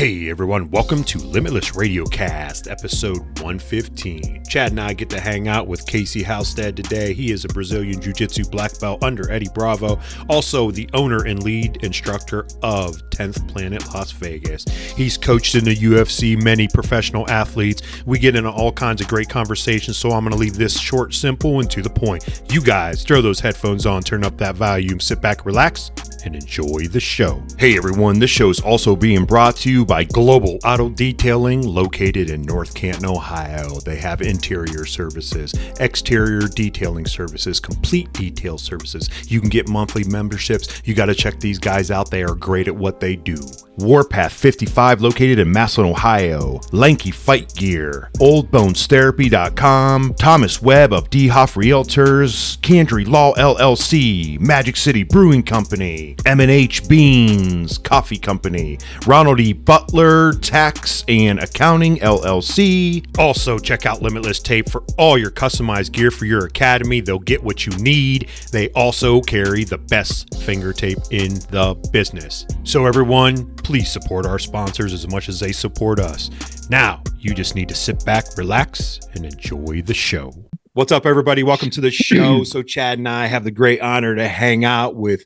Hey everyone, welcome to LimitLess Radiocast, episode 115. Chad and I get to hang out with Casey Halstead today. He is a Brazilian Jiu-Jitsu black belt under Eddie Bravo, also the owner and lead instructor of 10th Planet Las Vegas. He's coached in the UFC, many professional athletes. We get into all kinds of great conversations, so I'm going to leave this short, simple, and to the point. You guys, throw those headphones on, turn up that volume, sit back, relax, and enjoy the show. Hey everyone, this show is also being brought to you by Global Auto Detailing, located in North Canton, Ohio. They have interior services, exterior detailing services, complete detail services. You can get monthly memberships. You got to check these guys out. They are great at what they do. Warpath 55, located in Massillon, Ohio. Lanky Fight Gear, OldBonesTherapy.com, Thomas Webb of DeHoff Realtors, Candry Law LLC, Magic City Brewing Company, M&H Beans Coffee Company, Ronald E. Butler Tax and Accounting LLC. Also, check out Limitless Tape for all your customized gear for your academy. They'll get what you need. They also carry the best finger tape in the business. So everyone, please support our sponsors as much as they support us. Now, you just need to sit back, relax, and enjoy the show. What's up, everybody? Welcome to the show. So Chad and I have the great honor to hang out with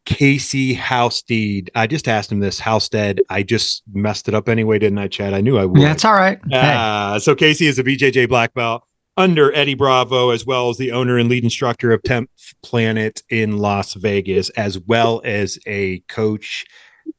Casey Halstead. I just asked him this, Halstead. I just messed it up anyway, didn't I, Chad? I knew I would. Yeah, it's all right. So Casey is a BJJ Black Belt under Eddie Bravo, as well as the owner and lead instructor of 10th Planet in Las Vegas, as well as a coach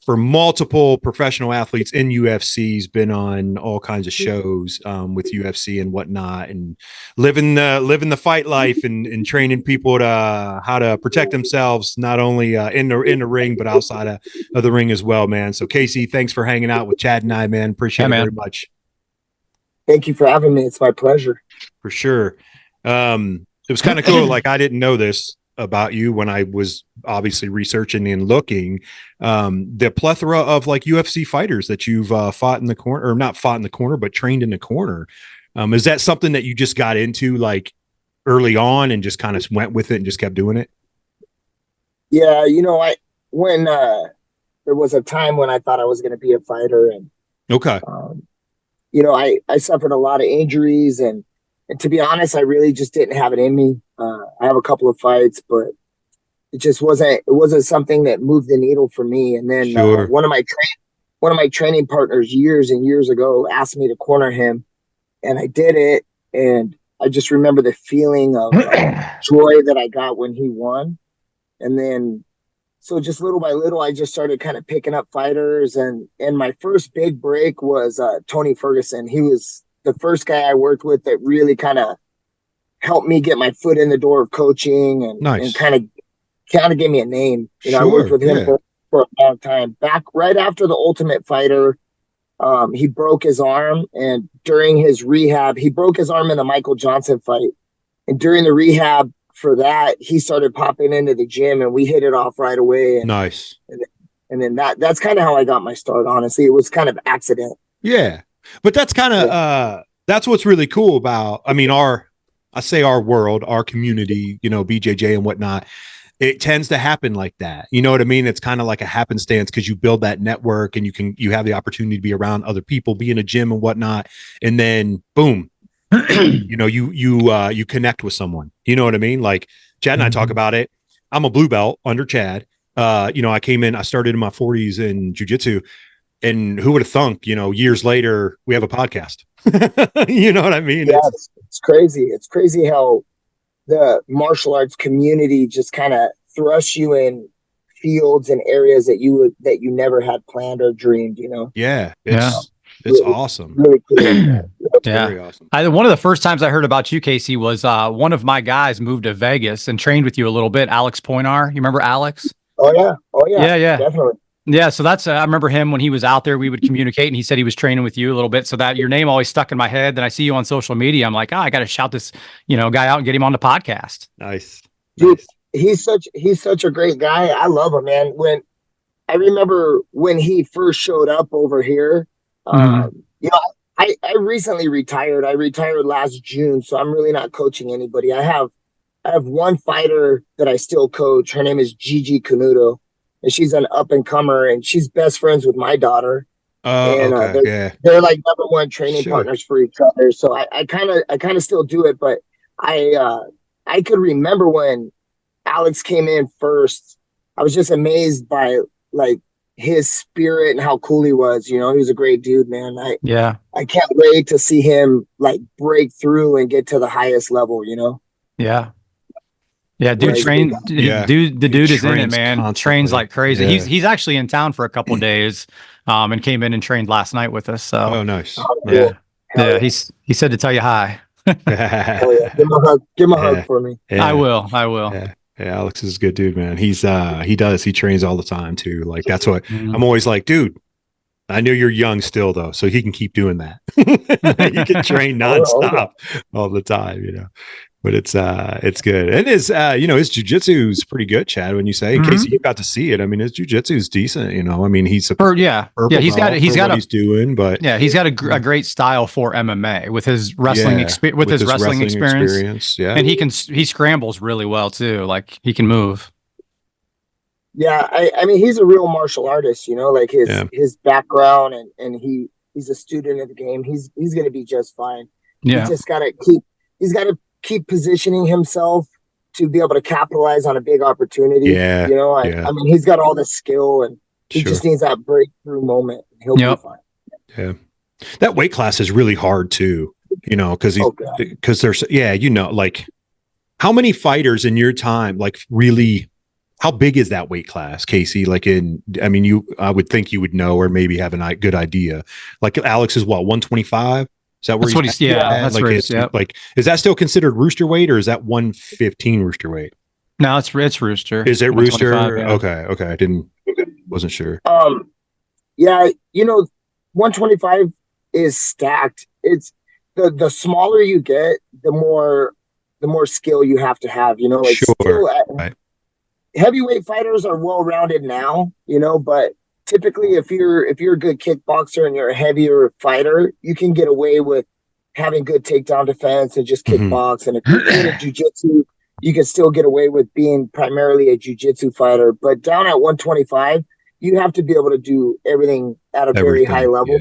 for multiple professional athletes in UFC. He's been on all kinds of shows with UFC and whatnot, and living the fight life and training people to how to protect themselves, not only in the ring, but outside of the ring as well, man. So Casey, thanks for hanging out with Chad and I, man. Appreciate it very much. Thank you for having me. It's my pleasure. For sure. It was kind of cool. Like, I didn't know this about you when I was obviously researching and looking, the plethora of like UFC fighters that you've fought in the corner, or not fought in the corner, but trained in the corner. Is that something that you just got into like early on and just kind of went with it and just kept doing it? Yeah. When there was a time when I thought I was going to be a fighter, and okay. I suffered a lot of injuries, and to be honest, I really just didn't have it in me. I have a couple of fights, but it just wasn't something that moved the needle for me. And then sure. One of my training partners years and years ago asked me to corner him, and I did it. And I just remember the feeling of joy that I got when he won. And then, so just little by little, I just started kind of picking up fighters. And my first big break was Tony Ferguson. He was the first guy I worked with that really kind of helped me get my foot in the door of coaching and kind of gave me a name. Sure, I worked with him for a long time. Back right after the Ultimate Fighter, he broke his arm, and during his rehab, he broke his arm in the Michael Johnson fight. And during the rehab for that, he started popping into the gym, and we hit it off right away. And, nice. And then that's kind of how I got my start. Honestly, it was kind of accident. Yeah. But that's kind of, that's what's really cool about, I mean, our world, our community, BJJ and whatnot, it tends to happen like that. You know what I mean? It's kind of like a happenstance because you build that network and you have the opportunity to be around other people, be in a gym and whatnot. And then boom, you connect with someone, you know what I mean? Like Chad and I talk about it. I'm a blue belt under Chad. I started in my 40s in jiu-jitsu. And who would have thunk, years later, we have a podcast. You know what I mean? Yeah, it's crazy. It's crazy how the martial arts community just kind of thrusts you in fields and areas that you never had planned or dreamed, Yeah. It's awesome. Really cool. Yeah. Very awesome. One of the first times I heard about you, Casey, was one of my guys moved to Vegas and trained with you a little bit, Alex Poinar. You remember Alex? Oh, yeah. Yeah. Definitely. Yeah, so that's I remember him when he was out there. We would communicate, and he said he was training with you a little bit. So that your name always stuck in my head. Then I see you on social media. I'm like, I got to shout this, guy out and get him on the podcast. Nice, dude. He's such a great guy. I love him, man. I remember when he first showed up over here. I recently retired. I retired last June, so I'm really not coaching anybody. I have one fighter that I still coach. Her name is Gigi Canuto. And she's an up and comer, and she's best friends with my daughter. And Okay. Yeah. they're like number one training Sure. partners for each other. So I kind of still do it, but I could remember when Alex came in first. I was just amazed by like his spirit and how cool he was. You know, he was a great dude, man. Yeah. I can't wait to see him like break through and get to the highest level, you know? Yeah. Yeah, Yeah, dude, he's a good guy. Yeah. the dude is in it, Trains man. constantly. Trains like crazy. Yeah. He's actually in town for a couple of days, and came in and trained last night with us. So Oh, nice. Oh, Nice. yeah, cool. Hell yeah. he said to tell you hi. Hell yeah. Give him a hug. Give him a hug Yeah. for me. I Yeah. will. Yeah. Yeah, Alex is a good dude, man. He trains all the time too. Like that's what Mhm. I'm always like, dude, I know you're young still though, so he can keep doing that. You can train nonstop all the time, you know. But it's good. And his his jujitsu is pretty good, Chad, when you say in case you got to see it. I mean, his jujitsu is decent, you know. I mean, he's a purple He's got belt he's for got what he's doing, but he's got a great style for MMA with his wrestling with his wrestling experience. Yeah. And he scrambles really well too. Like he can move. Yeah, I mean he's a real martial artist, you know, like his background and he's a student of the game. He's gonna be just fine. Yeah. He's gotta keep positioning himself to be able to capitalize on a big opportunity. Yeah. You know, I mean he's got all the skill and he just needs that breakthrough moment. He'll be fine. Yeah. That weight class is really hard too, you know, because there's like how many fighters in your time like really how big is that weight class, Casey? Like I would think you would know or maybe have a good idea. Like Alex is what, 125? Is that where that's like is that still considered rooster weight or is that 115 rooster weight? No, it's rooster. Is it rooster? Yeah. Okay. Wasn't sure. Yeah, you know, 125 is stacked. It's the smaller you get, the more skill you have to have, you know, like Right. Heavyweight fighters are well-rounded now, you know, but typically if you're a good kickboxer and you're a heavier fighter, you can get away with having good takedown defense and just kickbox. And if you're good at jiu-jitsu, you can still get away with being primarily a jiu-jitsu fighter. But down at 125, you have to be able to do everything at a very high level.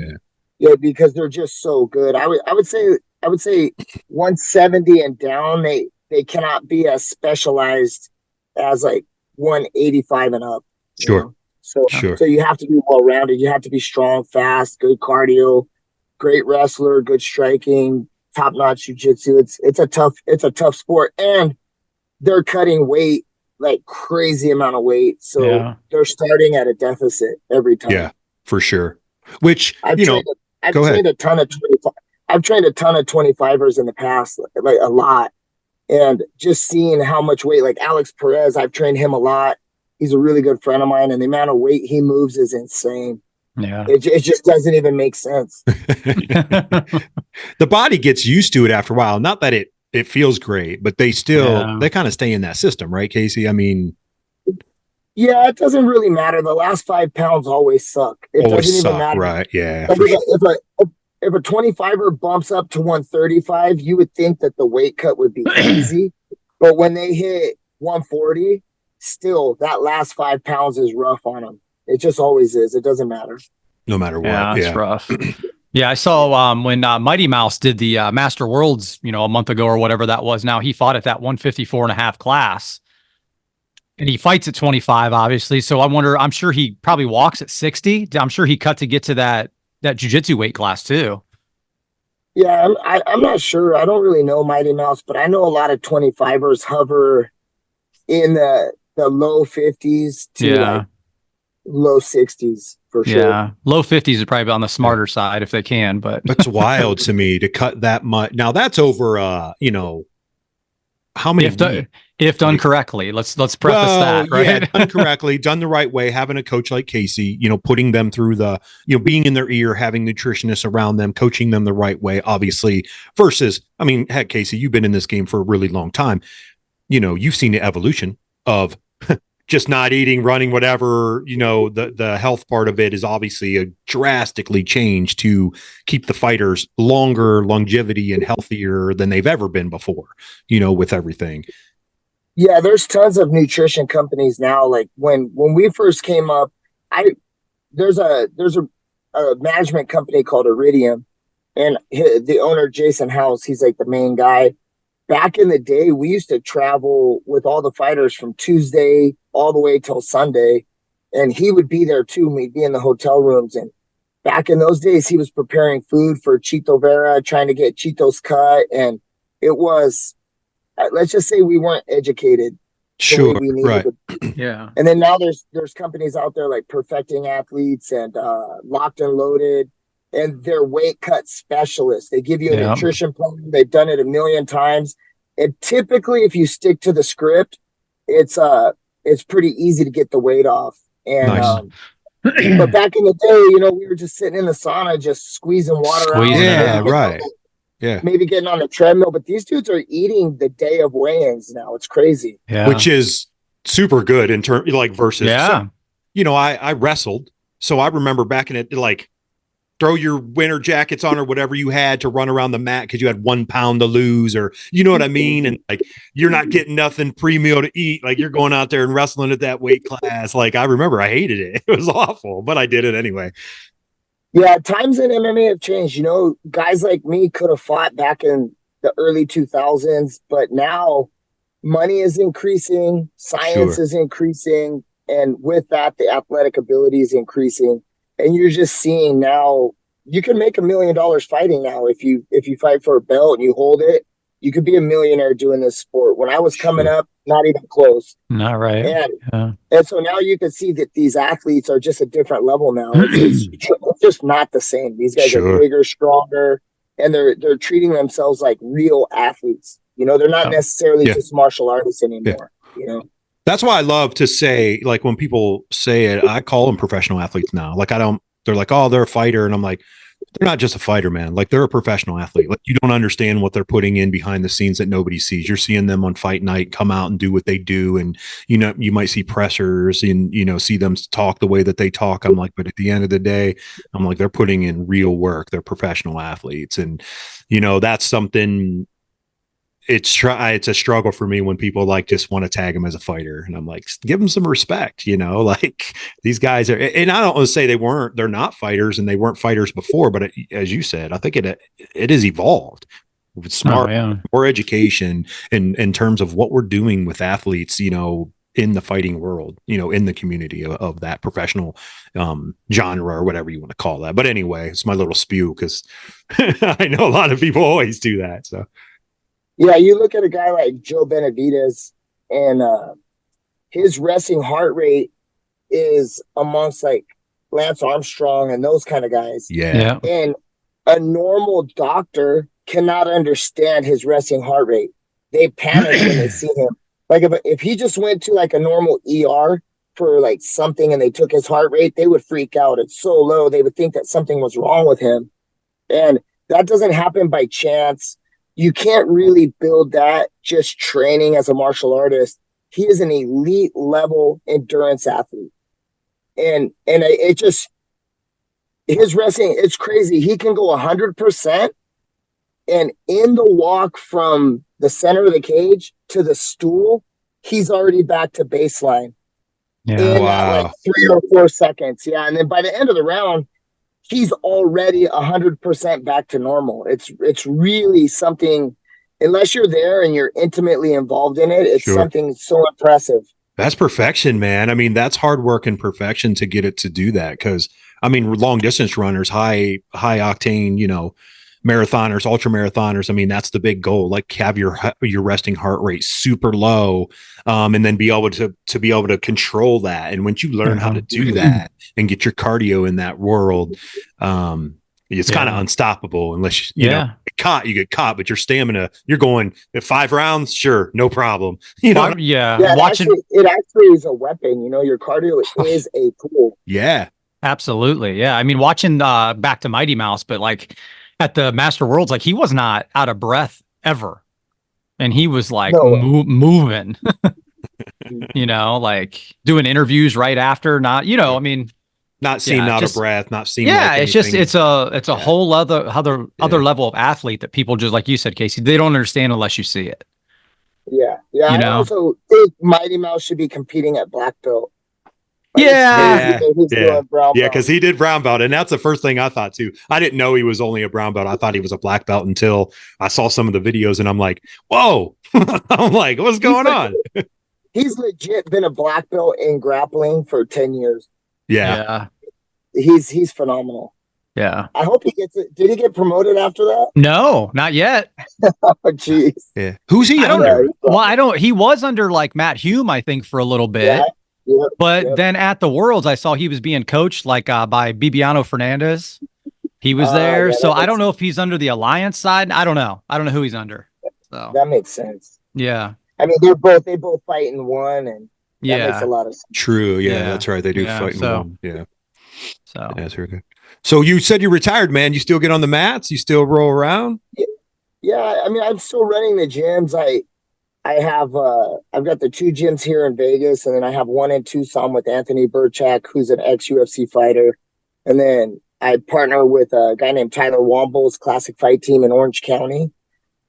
Yeah, because they're just so good. I would say 170 and down, they cannot be as specialized as like 185 and up. Sure. So you have to be well-rounded. You have to be strong, fast, good cardio, great wrestler, good striking, top-notch jiu-jitsu. It's a tough sport, and they're cutting weight like crazy amount of weight. So they're starting at a deficit every time. Yeah, for sure. Which I've trained a ton of 25ers in the past, like a lot. And just seeing how much weight, like Alex Perez, I've trained him a lot. He's a really good friend of mine, and the amount of weight he moves is insane. Yeah. It just doesn't even make sense. The body gets used to it after a while. Not that it feels great, but they kind of stay in that system, right, Casey? I mean, yeah, it doesn't really matter. The last 5 pounds always suck. It doesn't even matter. Right. Yeah. If a 25er bumps up to 135, you would think that the weight cut would be easy. But when they hit 140, still that last 5 pounds is rough on them. It just always is. It doesn't matter. No matter what. Yeah, it's rough. Yeah, I saw when Mighty Mouse did the Master Worlds, you know, a month ago or whatever that was. Now he fought at that 154.5 class. And he fights at 25, obviously. So I'm sure he probably walks at 60. I'm sure he cut to get to that jiu-jitsu weight class too. Yeah, I'm not sure. I don't really know Mighty Mouse, but I know a lot of 25ers hover in the low 50s to like low 60s for sure. Yeah, low 50s is probably on the smarter side if they can, but that's wild to me to cut that much. Now that's over how many if done correctly. Let's preface that, right? Yeah, done correctly, done the right way, having a coach like Casey, you know, putting them through being in their ear, having nutritionists around them, coaching them the right way, obviously, versus, I mean, heck, Casey, you've been in this game for a really long time. You know, you've seen the evolution of just not eating, running, whatever, you know, the health part of it is obviously a drastically changed to keep the fighters longer longevity and healthier than they've ever been before, you know, with everything. Yeah, there's tons of nutrition companies now. Like when we first came up, there's a a management company called Iridium, and the owner, Jason House, he's like the main guy. Back in the day, we used to travel with all the fighters from Tuesday all the way till Sunday, and he would be there too. We'd be in the hotel rooms, and back in those days, he was preparing food for Chito Vera, trying to get Chito's cut, and it was, let's just say, we weren't educated the way we needed to. Yeah. And then now there's companies out there like Perfecting Athletes and Locked and Loaded, and they're weight cut specialists. They give you a nutrition plan. They've done it a million times. And typically, if you stick to the script, it's pretty easy to get the weight off. And but back in the day, we were just sitting in the sauna, just squeezing water out. Yeah, right. Yeah. Maybe getting on a treadmill, but these dudes are eating the day of weigh-ins now. It's crazy. Yeah. Which is super good in terms, like, versus, yeah. So, I wrestled. So I remember back in it, like, throw your winter jackets on or whatever you had to run around the mat because you had 1 pound to lose, or you know what I mean? And like, you're not getting nothing pre-meal to eat. Like, you're going out there and wrestling at that weight class. Like, I remember I hated it. It was awful, but I did it anyway. Yeah, times in MMA have changed. Guys like me could have fought back in the early 2000s, but now money is increasing, science is increasing, and with that, the athletic ability is increasing. And you're just seeing now you can make $1 million fighting now if you fight for a belt and you hold it. You could be a millionaire doing this sport. When I was coming up, not even close. Not right. And so now you can see that these athletes are just a different level now. It's just not the same. These guys are bigger, stronger, and they're treating themselves like real athletes. They're not necessarily just martial artists anymore. That's why I love to say, like, when people say it, I call them professional athletes now. Like, they're like, oh, they're a fighter. And I'm like, they're not just a fighter, man. Like, they're a professional athlete. Like, you don't understand what they're putting in behind the scenes that nobody sees. You're seeing them on fight night come out and do what they do. And, you might see pressers and, see them talk the way that they talk. I'm like, but at the end of the day, I'm like, they're putting in real work. They're professional athletes. And, that's something. It's a struggle for me when people like just want to tag him as a fighter, and I'm like, give them some respect, like these guys are. And I don't want to say they're not fighters and they weren't fighters before, but as you said, I think it has evolved. With smart, more education in terms of what we're doing with athletes, in the fighting world, in the community of that professional genre or whatever you want to call that. But anyway, it's my little spew because I know a lot of people always do that. So. Yeah, you look at a guy like Joe Benavidez, and his resting heart rate is amongst like Lance Armstrong and those kind of guys. Yeah. And a normal doctor cannot understand his resting heart rate. They panic when they see him. Like if he just went to like a normal ER for like something and they took his heart rate, they would freak out. It's so low. They would think that something was wrong with him. And that doesn't happen by chance. You can't really build that just training as a martial artist. He is an elite level endurance athlete. And it just, his wrestling, it's crazy. He can go 100%. And in the walk from the center of the cage to the stool, he's already back to baseline. Yeah. In like 3 or 4 seconds. Yeah. And then by the end of the round, he's already 100% back to normal. It's really something, unless you're there and you're intimately involved in it, it's something so impressive. That's perfection, man. I mean, that's hard work and perfection to get it to do that. Cause I mean, long distance runners, high octane, marathoners, ultra marathoners. I mean, that's the big goal. Like, have your resting heart rate super low, and then be able to control that. And once you learn how to do that and get your cardio in that world, it's kind of unstoppable unless you get caught, but your stamina, you're going at 5 rounds. Sure. No problem. Watching it actually is a weapon. Your cardio is a tool. Yeah, absolutely. Yeah. I mean, watching back to Mighty Mouse, but like, at the Master Worlds, like, he was not out of breath ever. And he was like moving, like doing interviews right after, not seeming out of breath, not seeming. Yeah. Like it's just, it's a whole other level of athlete that people just, like you said, Casey, they don't understand unless you see it. Yeah. Yeah. I also think Mighty Mouse should be competing at black belt. Yeah. He's doing brown Yeah, belt. because he did brown belt, and that's the first thing I thought too. I didn't know he was only a brown belt. I thought he was a black belt until I saw some of the videos, and I'm like, "Whoa!" I'm like, "What's going on?" He's legit been a black belt in grappling for 10 years. Yeah. He's phenomenal. Yeah. I hope he gets it. Did he get promoted after that? No, not yet. Oh, jeez. Yeah. Who's he I don't under? know. Well, I don't. He was under like Matt Hume, I think, for a little bit. But then at the Worlds, I saw he was being coached like by Bibiano Fernandez. He was there. So I don't know if he's under the Alliance side. I don't know. I don't know who he's under. So that makes sense. Yeah. I mean, they both fight in one, and that makes a lot of sense. True. Yeah, that's right. They do fight in one. Yeah. So that's very good. So you said you retired, man. You still get on the mats? You still roll around? Yeah. I mean, I'm still running the gyms. I've got the 2 gyms here in Vegas, and then I have one in Tucson with Anthony Burchak, who's an ex-UFC fighter. And then I partner with a guy named Tyler Womble's Classic Fight Team in Orange County.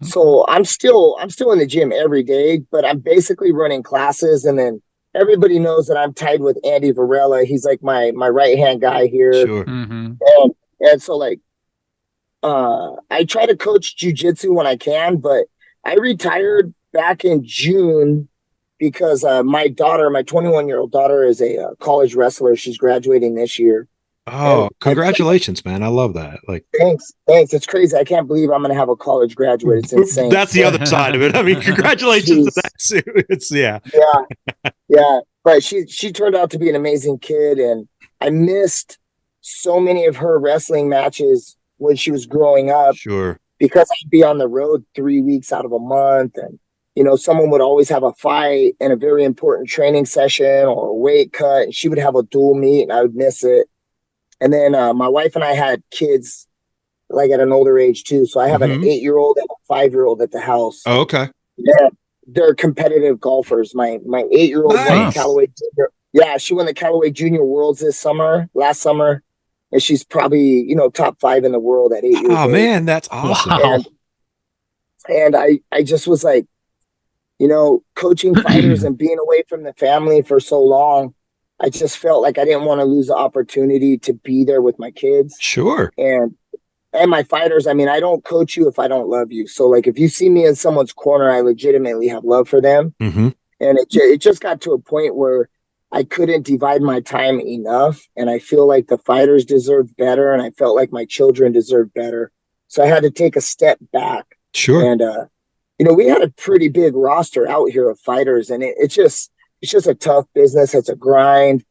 So I'm still in the gym every day, but I'm basically running classes. And then everybody knows that I'm tied with Andy Varela. He's like my right-hand guy here. Sure. And so like, I try to coach jujitsu when I can, but I retired back in June because my daughter, my 21-year-old daughter, is a college wrestler. She's graduating this year. Oh, congratulations, man. I love that. Like, thanks. It's crazy. I can't believe I'm going to have a college graduate. It's insane. That's the other side of it. I mean, congratulations to that too. It's yeah. But she turned out to be an amazing kid, and I missed so many of her wrestling matches when she was growing up. Sure. Because I'd be on the road 3 weeks out of a month, and someone would always have a fight and a very important training session or a weight cut, and she would have a dual meet, and I would miss it. And then my wife and I had kids like at an older age too. So I have an 8-year-old and a 5-year-old at the house. Oh, okay. Yeah, they're competitive golfers. My 8-year-old won the Callaway Junior. Yeah, she won the Callaway Junior Worlds last summer, and she's probably top 5 in the world at 8 years old. Oh man, that's awesome. Wow. And I just was like, coaching fighters and being away from the family for so long, I just felt like I didn't want to lose the opportunity to be there with my kids. Sure. And my fighters, I mean, I don't coach you if I don't love you. So like, if you see me in someone's corner, I legitimately have love for them. Mm-hmm. And it just got to a point where I couldn't divide my time enough. And I feel like the fighters deserved better. And I felt like my children deserved better. So I had to take a step back. Sure. And, we had a pretty big roster out here of fighters, and it's just a tough business. It's a grind.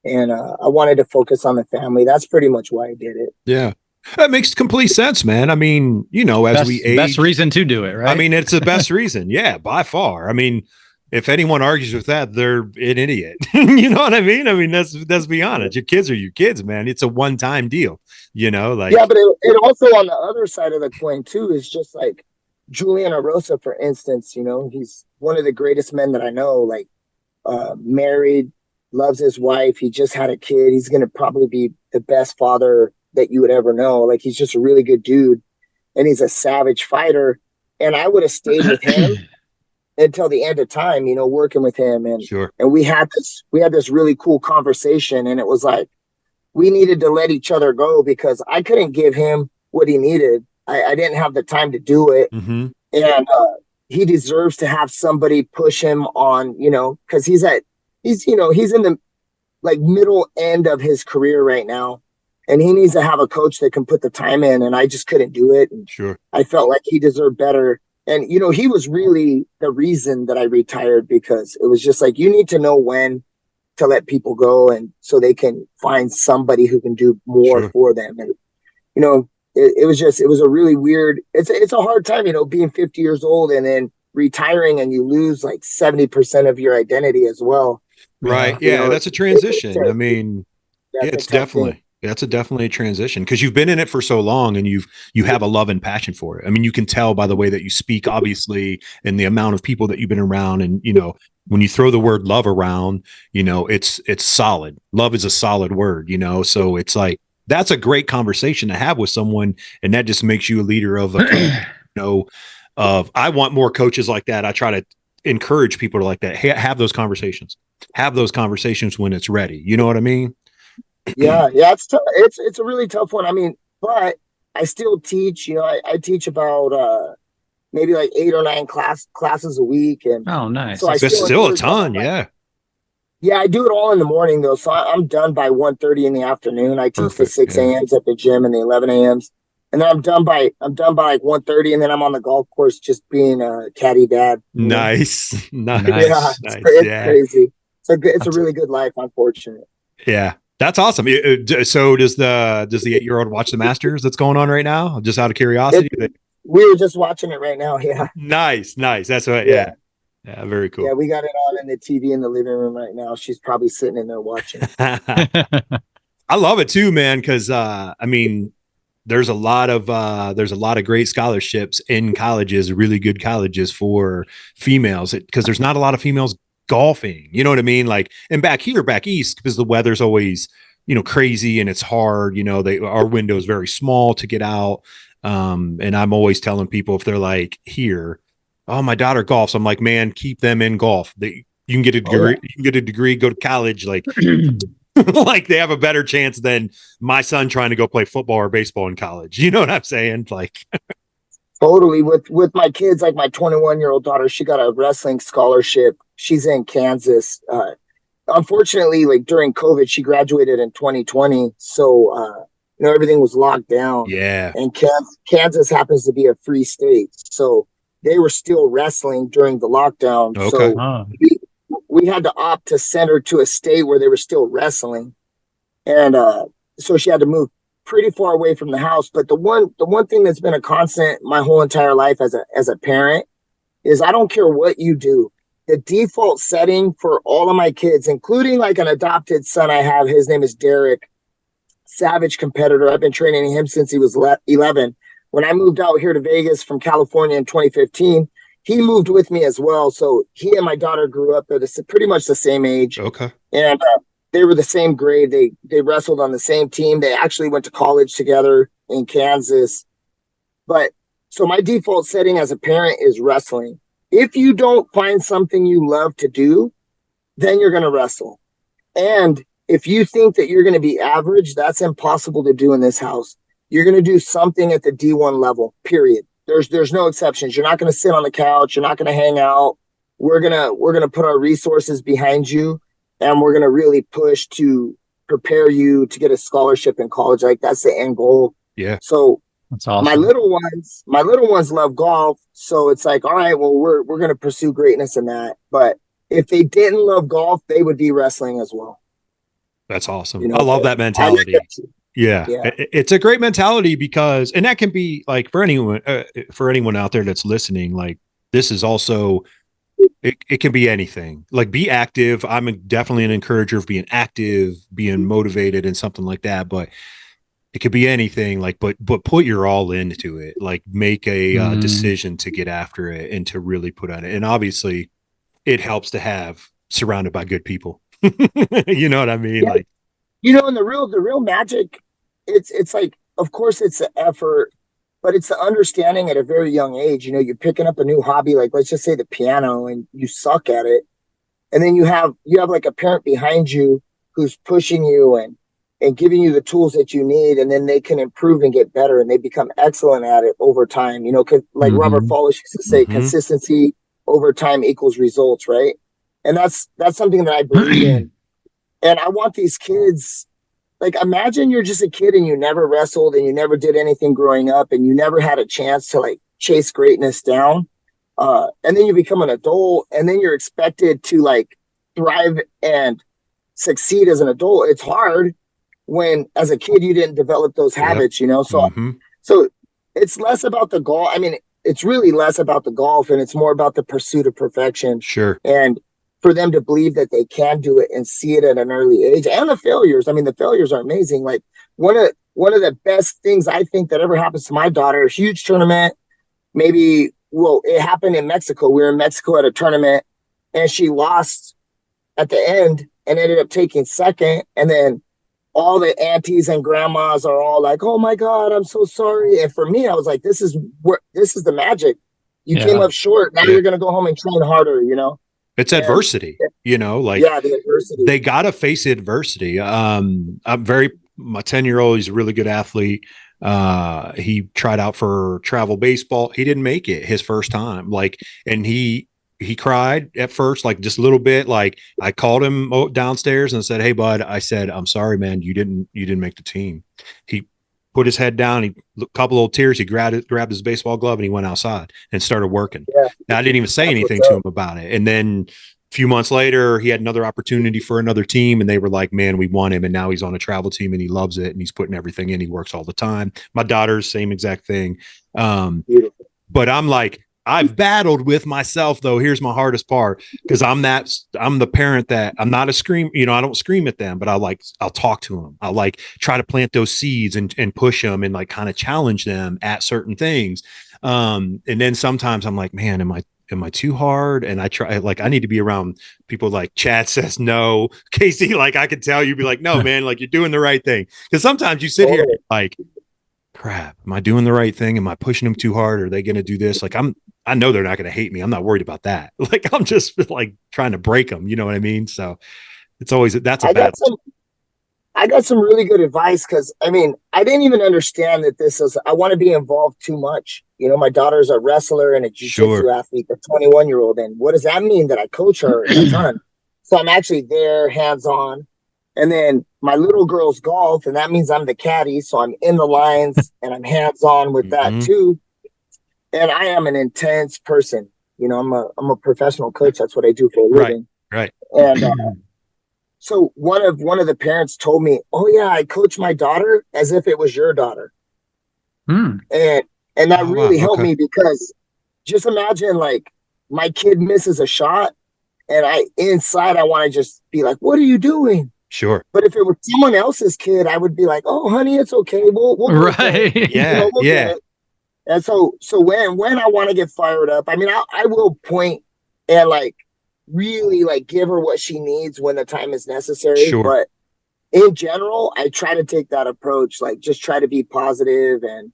And I wanted to focus on the family. That's pretty much why I did it. Yeah. That makes complete sense, man. I mean, as we age. Best reason to do it, right? I mean, it's the best reason. Yeah, by far. I mean, if anyone argues with that, they're an idiot. You know what I mean? I mean, let's be honest. Your kids are your kids, man. It's a one-time deal, like. Yeah, but it also on the other side of the coin too is just like Julian Arosa, for instance. He's one of the greatest men that I know. Like, married, loves his wife. He just had a kid. He's going to probably be the best father that you would ever know. Like, he's just a really good dude, and he's a savage fighter. And I would have stayed with him until the end of time, working with him. And sure. And we had this really cool conversation, and it was like, we needed to let each other go because I couldn't give him what he needed. I didn't have the time to do it. Mm-hmm. And he deserves to have somebody push him on, because he's in the like middle end of his career right now. And he needs to have a coach that can put the time in. And I just couldn't do it. And sure. I felt like he deserved better. And, he was really the reason that I retired, because it was just like, you need to know when to let people go, and so they can find somebody who can do more for them. And, it was a really weird, it's a hard time, being 50 years old and then retiring, and you lose like 70% of your identity as well. Right. Yeah. That's a transition. I mean, it's definitely. That's definitely a transition, because you've been in it for so long, and you have a love and passion for it. I mean, you can tell by the way that you speak, obviously, and the amount of people that you've been around. And, when you throw the word love around, it's solid. Love is a solid word, so it's like, that's a great conversation to have with someone. And that just makes you a leader of I want more coaches like that. I try to encourage people to like that, have those conversations. have those conversations when it's ready. You know what I mean? Yeah, it's tough. It's a really tough one. I mean, but I still teach. I teach about maybe like 8 or 9 classes a week, and Oh, nice. so I That's still still a encourage them. ton. Yeah. Yeah, I do it all in the morning though, so I'm done by 1:30 in the afternoon. I teach the Perfect. 6 Yeah. a.m.s at the gym and the 11 a.m.s, and then I'm done by like 1:30, and then I'm on the golf course just being a caddy dad. Nice. Nice. Yeah, Nice. it's Yeah. crazy. It's a really good life, unfortunately. Yeah. That's awesome. So does the 8-year-old watch the Masters that's going on right now? Just out of curiosity. We were just watching it right now. Yeah. Nice. That's what. Yeah. Yeah. Very cool. Yeah, we got it on in the TV in the living room right now. She's probably sitting in there watching. I love it too, man. Because I mean, there's a lot of great scholarships in colleges, really good colleges for females, because there's not a lot of females golfing. You know what I mean? Like, and back east, because the weather's always crazy and it's hard. Our window is very small to get out. And I'm always telling people, if they're like, here, oh, my daughter golfs, I'm like, man, keep them in golf. You can get a degree. You can get a degree, go to college, like like they have a better chance than my son trying to go play football or baseball in college. You know what I'm saying? Like, totally. With my kids, like my 21-year-old daughter, she got a wrestling scholarship. She's in Kansas. Unfortunately, like during COVID, she graduated in 2020, so everything was locked down. yeah. And Kansas happens to be a free state, so they were still wrestling during the lockdown. Okay. So we had to opt to send her to a state where they were still wrestling, and so she had to move pretty far away from the house. But the one thing that's been a constant my whole entire life as a parent is, I don't care what you do, the default setting for all of my kids, including like an adopted son I have, his name is Derek, savage competitor. I've been training him since he was 11. When I moved out here to Vegas from California in 2015, he moved with me as well. So he and my daughter grew up at pretty much the same age. Okay. And they were the same grade. They wrestled on the same team. They actually went to college together in Kansas. But so my default setting as a parent is wrestling. If you don't find something you love to do, then you're going to wrestle. And if you think that you're going to be average, that's impossible to do in this house. You're going to do something at the D1 level, period. There's no exceptions. You're not going to sit on the couch. You're not going to hang out. We're going to put our resources behind you, and we're going to really push to prepare you to get a scholarship in college. Like, that's the end goal. Yeah. So that's awesome. My little ones love golf. So it's like, all right, well, we're going to pursue greatness in that. But if they didn't love golf, they would be wrestling as well. That's awesome. I love that mentality. Yeah. It's a great mentality, because, and that can be like for anyone out there that's listening, like, this is also, it can be anything. Like, be active. I'm definitely an encourager of being active, being motivated and something like that, but it could be anything, like, but put your all into it, like make a decision to get after it and to really put on it. And obviously it helps to have surrounded by good people. You know what I mean? Yeah. Like, and the real magic, it's like, of course it's the effort, but it's the understanding at a very young age. You're picking up a new hobby, like let's just say the piano, and you suck at it. And then you have like a parent behind you who's pushing you and giving you the tools that you need, and then they can improve and get better, and they become excellent at it over time. Like Robert Follish used to say, consistency over time equals results, right? And that's something that I believe in. And I want these kids, like, imagine you're just a kid and you never wrestled and you never did anything growing up and you never had a chance to like chase greatness down. And then you become an adult, and then you're expected to like thrive and succeed as an adult. It's hard when as a kid you didn't develop those habits, so it's less about the golf. I mean, it's really less about the golf, and it's more about the pursuit of perfection. Sure. And for them to believe that they can do it and see it at an early age, and the failures. I mean, the failures are amazing. Like, one of the best things I think that ever happens to my daughter, a huge tournament, it happened in Mexico. We were in Mexico at a tournament, and she lost at the end and ended up taking second. And then all the aunties and grandmas are all like, "Oh my God, I'm so sorry." And for me, I was like, this is the magic. You came up short. Now you're going to go home and train harder, It's adversity, you know, like the adversity. they got to face adversity. My 10-year-old, he's a really good athlete. He tried out for travel baseball. He didn't make it his first time. Like, and he cried at first, like just a little bit. Like I called him downstairs and said, "Hey bud," I said, "I'm sorry, man. You didn't make the team." He put his head down. He a couple little tears. He grabbed his baseball glove and he went outside and started working. Yeah. Now, I didn't even say anything to him about it. And then a few months later, he had another opportunity for another team, and they were like, "Man, we want him." And now he's on a travel team and he loves it and he's putting everything in. He works all the time. My daughter's same exact thing. But I'm like, I've battled with myself though. Here's my hardest part, because I'm the parent that I'm not a scream, you know, I don't scream at them, but I'll talk to them. I'll like try to plant those seeds and push them and like kind of challenge them at certain things. And then sometimes I'm like, man, am I too hard? And I try, like, I need to be around people like Chad says no. Casey, like I could tell you'd be like, no, man, like you're doing the right thing. Because sometimes you sit here like, crap, am I doing the right thing? Am I pushing them too hard? Are they going to do this? Like I know they're not going to hate me. I'm not worried about that. Like I'm just like trying to break them. You know what I mean? So it's always, that's a battle. I got some really good advice, because I mean, I didn't even understand that I want to be involved too much. You know, my daughter's a wrestler and a jiu-jitsu athlete, a 21-year-old. And what does that mean? That I coach her a ton. So I'm actually there, hands-on. And then my little girl's golf, and that means I'm the caddy. So I'm in the lines and I'm hands-on with that too. And I am an intense person. You know, I'm a professional coach. That's what I do for a living. Right. And so one of the parents told me, "Oh yeah, I coach my daughter as if it was your daughter." And that really helped me, because just imagine like my kid misses a shot and I want to just be like, "What are you doing?" Sure. But if it was someone else's kid, I would be like, "Oh honey, it's okay. We'll right. Yeah. We'll get it." And so when I want to get fired up, I mean, I will point and like really like give her what she needs when the time is necessary. Sure. But in general, I try to take that approach, like just try to be positive and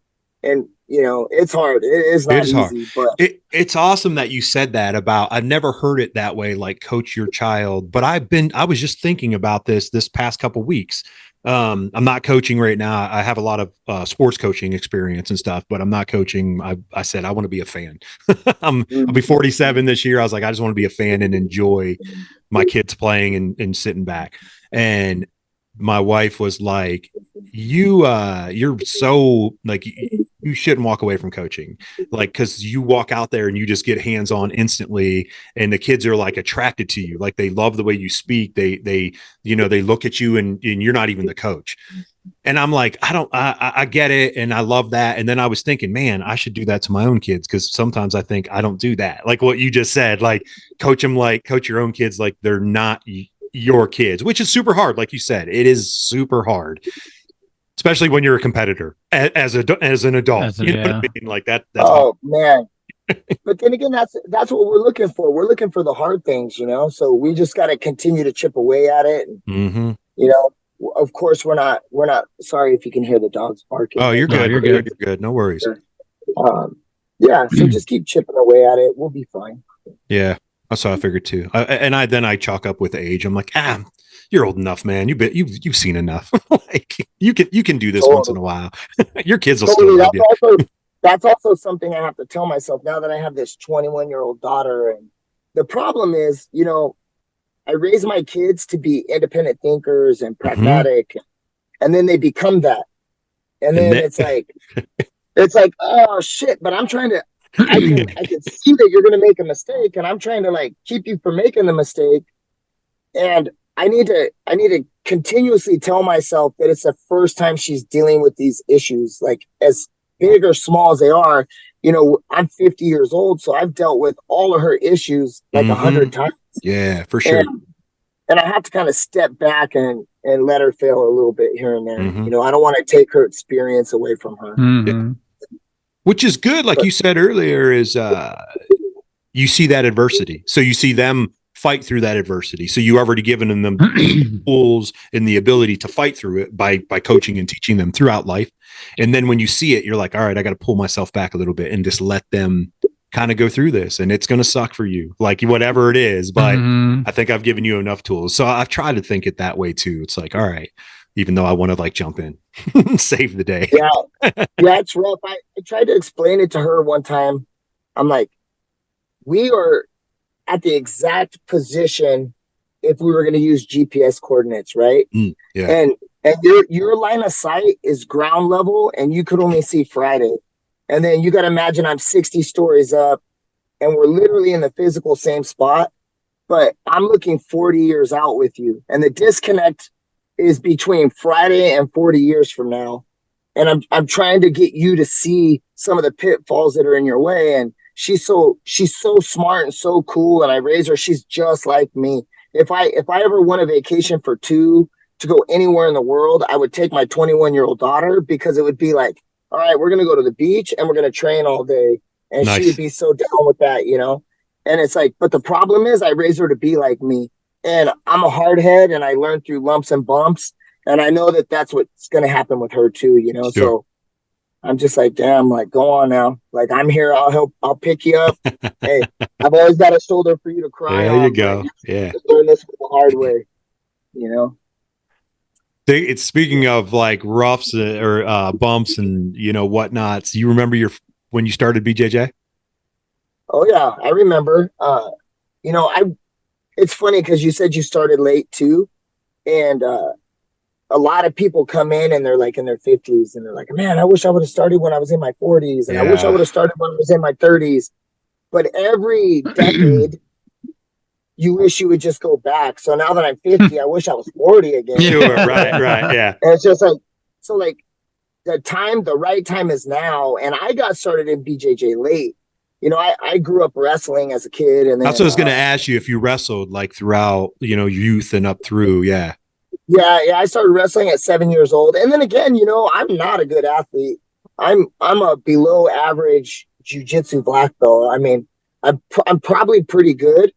you know, it's hard. It's not easy, but it's awesome that you said that about, I've never heard it that way, like coach your child, but I was just thinking about this past couple weeks. I'm not coaching right now. I have a lot of sports coaching experience and stuff, but I'm not coaching. I said, I want to be a fan. I'll be 47 this year. I was like, I just want to be a fan and enjoy my kids playing and sitting back. And my wife was like, you're so like, you shouldn't walk away from coaching, like, cause you walk out there and you just get hands on instantly. And the kids are like attracted to you. Like they love the way you speak. They, you know, they look at you and you're not even the coach. And I'm like, I get it. And I love that. And then I was thinking, man, I should do that to my own kids. Cause sometimes I think I don't do that. Like what you just said, like coach your own kids. Like they're not your kids, which is super hard. Like you said, it is super hard, especially when you're a competitor as an adult. You know what I mean? Like that. That's hard. Man. But then again, that's what we're looking for. We're looking for the hard things, you know. So we just got to continue to chip away at it. And, you know, of course, we're not. Sorry if you can hear the dogs barking. Oh, you're good. You're good. You're good. No worries. Yeah. So just keep chipping away at it. We'll be fine. Yeah. That's how I figured too. I chalk up with age. I'm like, you're old enough, man. You've seen enough. Like you can do this once in a while. Your kids will still love you. That's also something I have to tell myself now that I have this 21-year-old daughter. And the problem is, you know, I raise my kids to be independent thinkers and pragmatic, and then they become that. And then it's like, oh shit, but I'm trying to, I can see that you're going to make a mistake, and I'm trying to like keep you from making the mistake. And I need to continuously tell myself that it's the first time she's dealing with these issues, like as big or small as they are. You know, I'm 50 years old, so I've dealt with all of her issues like 100 times. Yeah, for sure. And I have to kind of step back and let her fail a little bit here and there. You know, I don't want to take her experience away from her. Yeah. Which is good, like you said earlier, is you see that adversity. So you see them fight through that adversity. So you already given them tools and the ability to fight through it by coaching and teaching them throughout life. And then when you see it, you're like, all right, I got to pull myself back a little bit and just let them kind of go through this, and it's going to suck for you, like whatever it is. But I think I've given you enough tools. So I've tried to think it that way too. It's like, all right, even though I want to like jump in, save the day. Yeah. Yeah, it's rough. I tried to explain it to her one time. I'm like, we are at the exact position if we were going to use GPS coordinates, right? Yeah. And your line of sight is ground level, and you could only see Friday. And then you got to imagine I'm 60 stories up, and we're literally in the physical same spot, but I'm looking 40 years out with you. And the disconnect is between Friday and 40 years from now. And I'm trying to get you to see some of the pitfalls that are in your way. And she's so smart and so cool. And I raise her. She's just like me. If I ever went a vacation for two to go anywhere in the world, I would take my 21-year-old daughter, because it would be like, all right, we're going to go to the beach and we're going to train all day. And Nice. she would be so down with that, you know? And it's like, but the problem is I raised her to be like me. And I'm a hard head, and I learned through lumps and bumps. And I know that that's what's going to happen with her too, you know? Sure. So I'm just like, damn, like, go on now. Like, I'm here. I'll help. I'll pick you up. Hey, I've always got a shoulder for you to cry There on. you go. Like, Yeah. just learn this the hard way, you know? It's speaking of like roughs or bumps and, you know, whatnots. You remember when you started BJJ? Oh yeah, I remember. You know, it's funny because you said you started late too. And a lot of people come in and they're like in their 50s, and they're like, man, I wish I would have started when I was in my 40s, and I wish I would have started when I was in my 30s. But every decade, you wish you would just go back. So now that I'm 50, I wish I was 40 again. Sure, right, yeah. And it's just like, so like the right time is now. And I got started in BJJ late. You know, I grew up wrestling as a kid. And then, That's what I was going to ask you, if you wrestled like throughout, you know, youth and up through. Yeah. Yeah. I started wrestling at 7 years old. And then again, you know, I'm not a good athlete. I'm a below average jiu-jitsu black belt. I mean, I'm probably pretty good,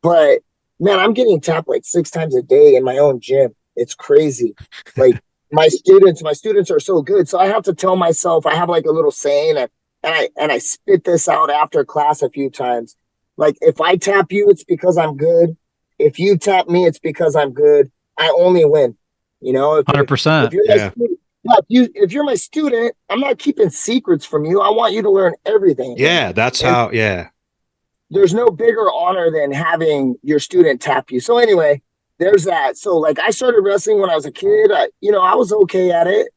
but man, I'm getting tapped like 6 times a day in my own gym. It's crazy. Like my students are so good. So I have to tell myself, I have like a little saying, and I spit this out after class a few times. Like, if I tap you, it's because I'm good. If you tap me, it's because I'm good. I only win. You know, 100%. If you're my student, I'm not keeping secrets from you. I want you to learn everything. Yeah, that's how. Yeah. There's no bigger honor than having your student tap you. So anyway, there's that. So like, I started wrestling when I was a kid. I was okay at it,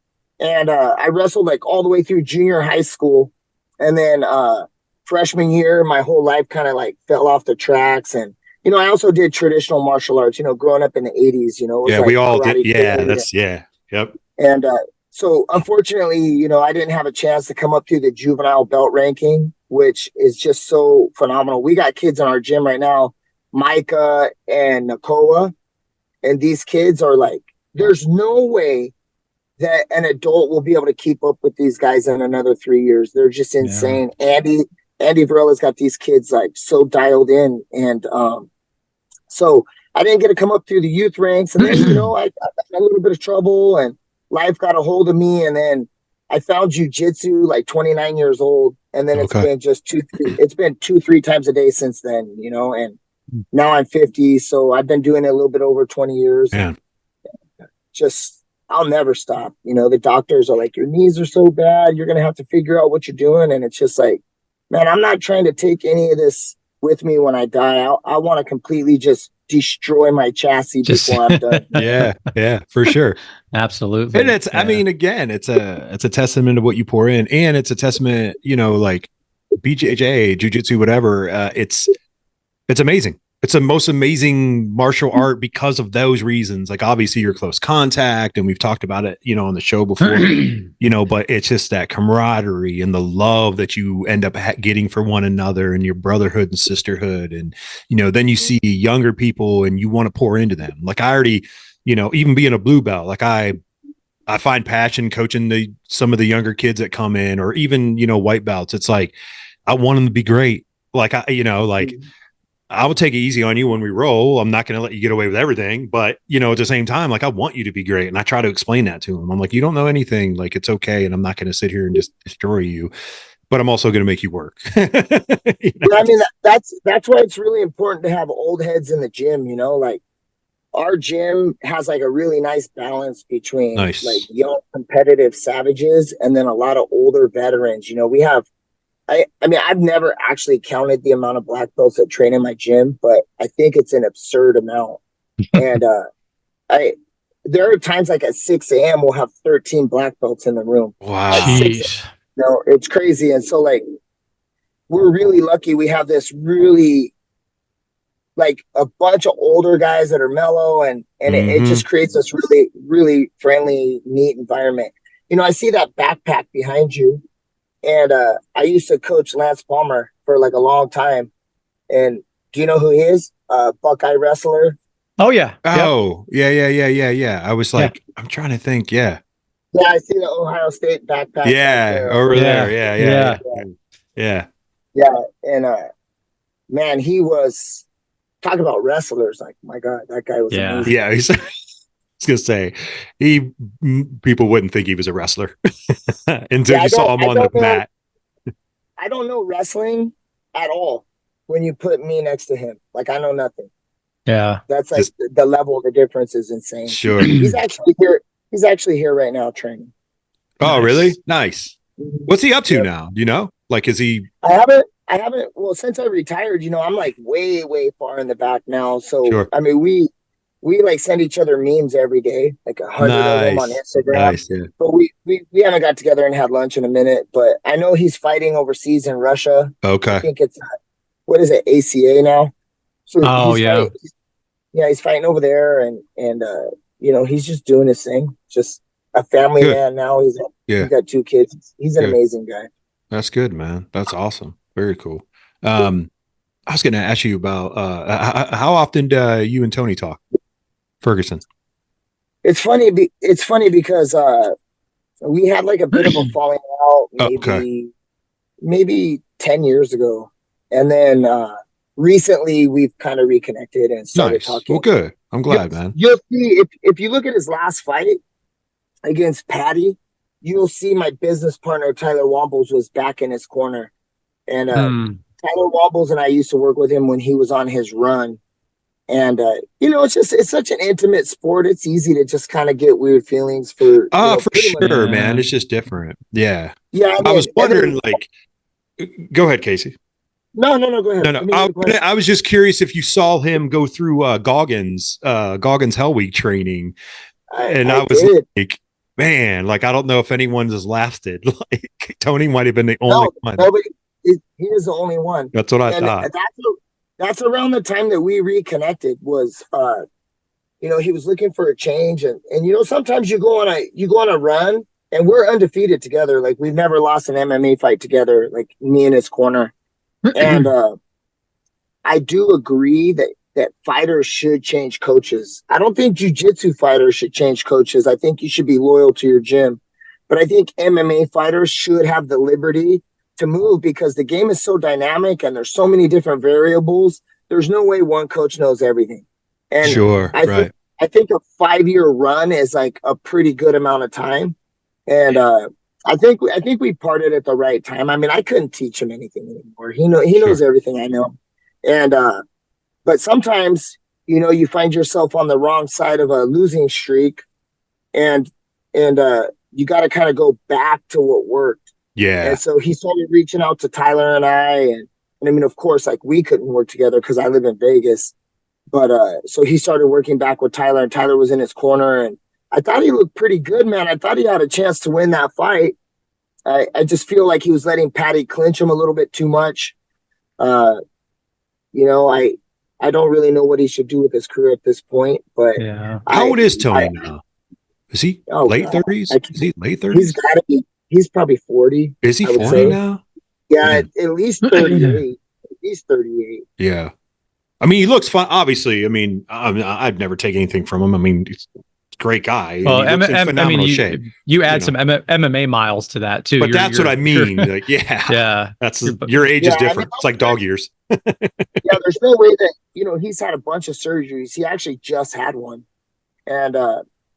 and I wrestled like all the way through junior high school. And then freshman year, my whole life kind of like fell off the tracks. And, you know, I also did traditional martial arts, you know, growing up in the 80s, you know. Yeah, like we all did. karate, Yep. And so unfortunately, you know, I didn't have a chance to come up through the juvenile belt ranking, which is just so phenomenal. We got kids in our gym right now, Micah and Nicola. And these kids are like, there's no way that an adult will be able to keep up with these guys in another 3 years. They're just insane. Yeah. Andy Varela's got these kids like so dialed in. And so I didn't get to come up through the youth ranks. And then, you know, I got in a little bit of trouble, and life got a hold of me. And then I found jiu-jitsu like 29 years old. And then it's been just 2-3 times a day since then, you know, and now I'm 50. So I've been doing it a little bit over 20 years. Man. I'll never stop. You know, the doctors are like, your knees are so bad, you're going to have to figure out what you're doing. And it's just like, man, I'm not trying to take any of this with me when I die. I want to completely just destroy my chassis before I'm done. Yeah, for sure. Absolutely. And I mean, again, it's a testament to what you pour in, and it's a testament, you know, like BJJ, jiu-jitsu, whatever. It's amazing. It's the most amazing martial art because of those reasons. Like, obviously you're close contact, and we've talked about it, you know, on the show before, you know, but it's just that camaraderie and the love that you end up getting for one another, and your brotherhood and sisterhood. And, you know, then you see younger people and you want to pour into them. Like, I already, you know, even being a blue belt, like I find passion coaching some of the younger kids that come in, or even, you know, white belts. It's like, I want them to be great. Like, I will take it easy on you when we roll. I'm not going to let you get away with everything, but, you know, at the same time, like, I want you to be great. And I try to explain that to them. I'm like, you don't know anything. Like, it's okay. And I'm not going to sit here and just destroy you. but I'm also going to make you work. I mean, that's why it's really important to have old heads in the gym, like our gym has like a really nice balance between like young competitive savages and then a lot of older veterans. We have, I mean, I've never actually counted the amount of black belts that train in my gym, but I think it's an absurd amount. And there are times like at 6 a.m. we'll have 13 black belts in the room. Wow. At 6 a.m. It's crazy. And so like, we're really lucky. We have this really like a bunch of older guys that are mellow and it just creates this really, really friendly, neat environment. I see that backpack behind you. And I used to coach Lance Palmer for like a long time. And do you know who he is? Buckeye wrestler. Oh, yeah. Oh, yeah. I was like, I'm trying to think. Yeah. Yeah, I see the Ohio State backpack. Yeah, over there. Yeah. And man, he was talking about wrestlers. Like, my God, that guy was amazing. Yeah, I was gonna say people wouldn't think he was a wrestler until you saw him on the mat. I don't know wrestling at all when you put me next to him. Like, I know nothing. Yeah. That's like the level of the difference is insane. Sure. He's actually here right now training. Oh, really? Nice. What's he up to now? Do you know? Like, is he? I haven't. Well, since I retired, I'm like way, way far in the back now. So, I mean, we like send each other memes every day, like 100 of them on Instagram. Nice, yeah. But we haven't got together and had lunch in a minute. But I know he's fighting overseas in Russia. Okay. I think it's what is it, ACA now? So he's fighting over there, and he's just doing his thing. Just a family man now. He's got 2 kids. He's an amazing guy. That's good, man. That's awesome. Very cool. I was going to ask you about how often do you and Tony talk, Ferguson? It's funny because we had like a bit of a falling out maybe 10 years ago, and then recently we've kind of reconnected and started talking. Well, good. I'm glad, man. You'll see if you look at his last fight against Patty, you'll see my business partner Tyler Wombles was back in his corner, and Tyler Wombles and I used to work with him when he was on his run. And it's such an intimate sport. It's easy to just kind of get weird feelings for for sure, man. It's just different. Yeah. I was wondering, go ahead, Casey. No, go ahead. No. I was just curious if you saw him go through Goggins Hell Week training, and I was like, man, like I don't know if anyone has lasted. Like Tony might have been the only one. He is the only one. That's what I thought. That's around the time that we reconnected. Was he was looking for a change, and sometimes you go on a run, and we're undefeated together. Like we've never lost an MMA fight together. Like me in his corner, and I do agree that fighters should change coaches. I don't think jiu-jitsu fighters should change coaches. I think you should be loyal to your gym, but I think MMA fighters should have the liberty to move because the game is so dynamic and there's so many different variables. There's no way one coach knows everything. And I think a 5-year run is like a pretty good amount of time. And I think we parted at the right time. I mean, I couldn't teach him anything anymore. He knows everything I know. And but sometimes, you find yourself on the wrong side of a losing streak, and you got to kind of go back to what worked. Yeah. And so he started reaching out to Tyler and I, and I mean, of course, like we couldn't work together because I live in Vegas. But so he started working back with Tyler, and Tyler was in his corner, and I thought he looked pretty good, man. I thought he had a chance to win that fight. I just feel like he was letting Patty clinch him a little bit too much. I don't really know what he should do with his career at this point. But how old is Tony now? Is he late 30s? Is he late 30s? He's got to be. He's probably 40. Is he 40 now? Yeah, at least 38. At least 38. Yeah. I mean, he looks fun. Obviously, I mean, I'd never take anything from him. I mean, he's a great guy. Well, he looks in phenomenal shape. You add some MMA miles to that too. But that's what I mean. Like, yeah. That's your age is different. It's like dog years. There's no way that he's had a bunch of surgeries. He actually just had one, and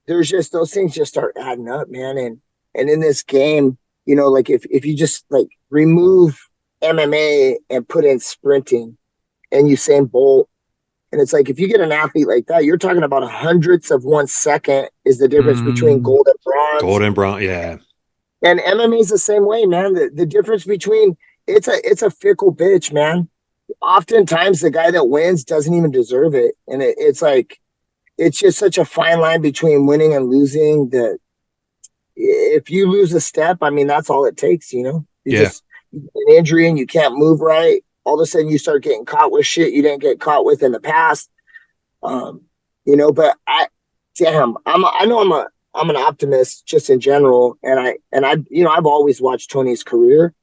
there's just those things just start adding up, man. And in this game, You know, like if you just like remove MMA and put in sprinting and Usain Bolt, and it's like if you get an athlete like that, you're talking about hundredths of 1 second is the difference between gold and bronze. Gold and bronze, yeah. And MMA is the same way, man. The difference between it's a fickle bitch, man. Oftentimes the guy that wins doesn't even deserve it. And it's like it's just such a fine line between winning and losing that if you lose a step, I mean, that's all it takes, you know? You just an injury and you can't move right. All of a sudden you start getting caught with shit you didn't get caught with in the past. You know, but I know I'm an optimist just in general. And I, you know, I've always watched Tony's career.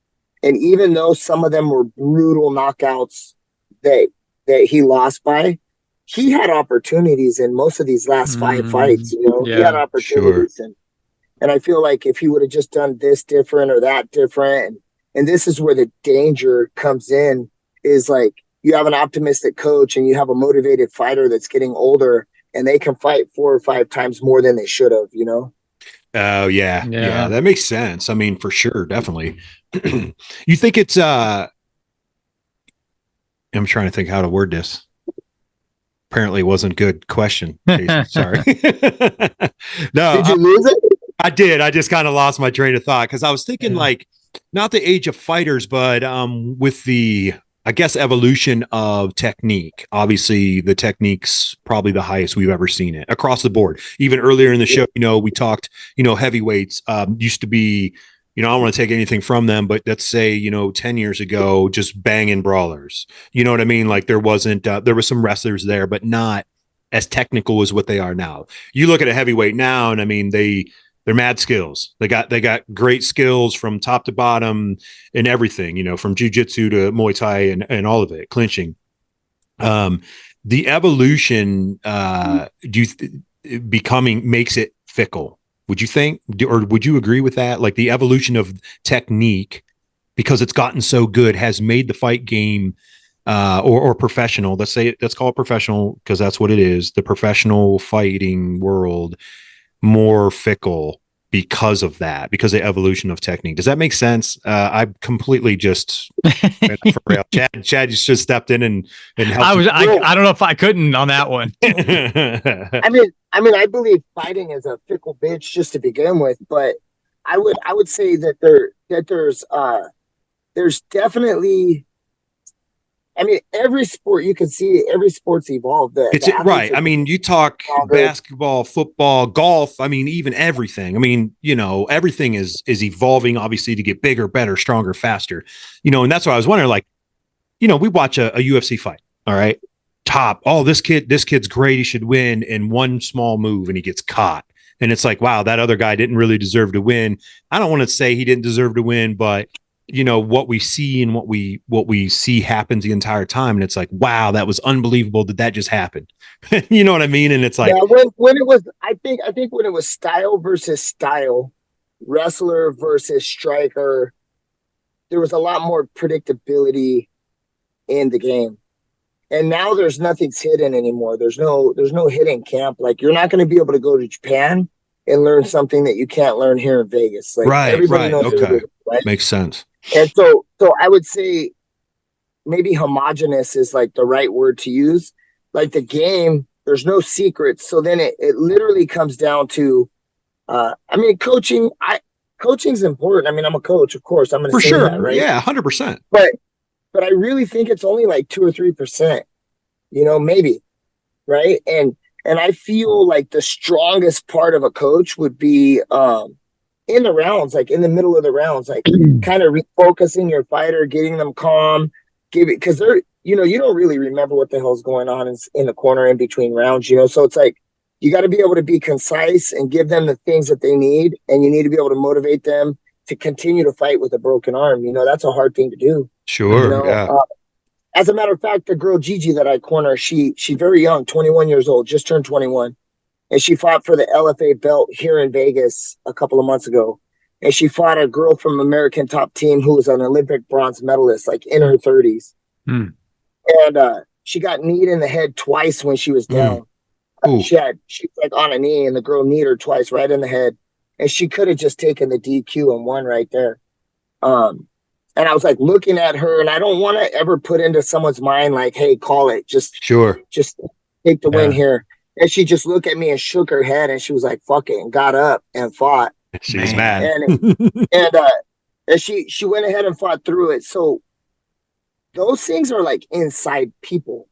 And even though some of them were brutal knockouts that he lost by, he had opportunities in most of these last 5 fights, you know, he had opportunities. And I feel like if he would have just done this different or that different, and this is where the danger comes in, is like you have an optimistic coach and you have a motivated fighter that's getting older and they can fight 4 or 5 times more than they should have, you know? Oh, yeah. That makes sense. I mean, for sure. Definitely. You think it's, I'm trying to think how to word this. Apparently it wasn't a good question. Sorry. No, did you lose it? I did. I just kind of lost my train of thought because I was thinking like not the age of fighters, but with the, I guess, evolution of technique. Obviously, the technique's probably the highest we've ever seen it across the board. Even earlier in the show, you know, we talked, you know, heavyweights used to be, you know, I don't want to take anything from them, but let's say, you know, 10 years ago, just banging brawlers. You know what I mean? Like there wasn't, there was some wrestlers there, but not as technical as what they are now. You look at a heavyweight now, and I mean, they're mad skills. They got great skills from top to bottom and everything, you know, from jiu-jitsu to Muay Thai and all of it, clinching. The evolution becoming makes it fickle. Would you think, or would you agree with that? Like the evolution of technique, because it's gotten so good, has made the fight game or professional. Let's call it professional because that's what it is. The professional fighting world more fickle because of that, because of the evolution of technique. Does that make sense? I completely just for real. Chad just stepped in and helped. I don't know if I couldn't on that one. I mean, I believe fighting is a fickle bitch just to begin with, but I would say that there's definitely. I mean, every sport you can see, every sport's evolved. It's right. I mean, you talk basketball, football, golf. I mean, even everything. I mean, you know, everything is evolving, obviously, to get bigger, better, stronger, faster. You know, and that's why I was wondering, like, you know, we watch a UFC fight. All right, top. Oh, this kid's great. He should win in one small move, and he gets caught. And it's like, wow, that other guy didn't really deserve to win. I don't want to say he didn't deserve to win, but you know what we see and what we see happens the entire time, and it's like, wow, that was unbelievable that just happened. You know what I mean? And it's like, yeah, when it was, I think when it was style versus style, wrestler versus striker, there was a lot more predictability in the game. And now there's nothing's hidden anymore. There's no hidden camp. Like you're not going to be able to go to Japan and learn something that you can't learn here in Vegas. Like everybody knows okay, right? Makes sense. And so I would say maybe homogenous is like the right word to use. Like the game, there's no secrets. So then it literally comes down to, I mean, coaching's important. I mean, I'm a coach, of course. I'm going to say that, right? Yeah, 100%. But I really think it's only like 2 or 3%, you know, maybe, right? And I feel like the strongest part of a coach would be in the rounds, like in the middle of the rounds, like kind of refocusing your fighter, getting them calm, because they're, you know, you don't really remember what the hell's going on in the corner in between rounds, you know? So it's like, you got to be able to be concise and give them the things that they need. And you need to be able to motivate them to continue to fight with a broken arm. You know, that's a hard thing to do. Sure. You know? Yeah. As a matter of fact, the girl Gigi that I corner, she's very young, 21 years old, just turned 21. And she fought for the LFA belt here in Vegas a couple of months ago. And she fought a girl from American Top Team who was an Olympic bronze medalist, like in her 30s. And she got kneed in the head twice when she was down. She was like on a knee, and the girl kneed her twice right in the head. and she could have just taken the DQ and won right there. And I was like looking at her, and I don't want to ever put into someone's mind like, hey, call it. Just take the win here. And she just looked at me and shook her head, and she was like, fuck it, and got up and fought. She's mad. And she went ahead and fought through it. So those things are like inside people.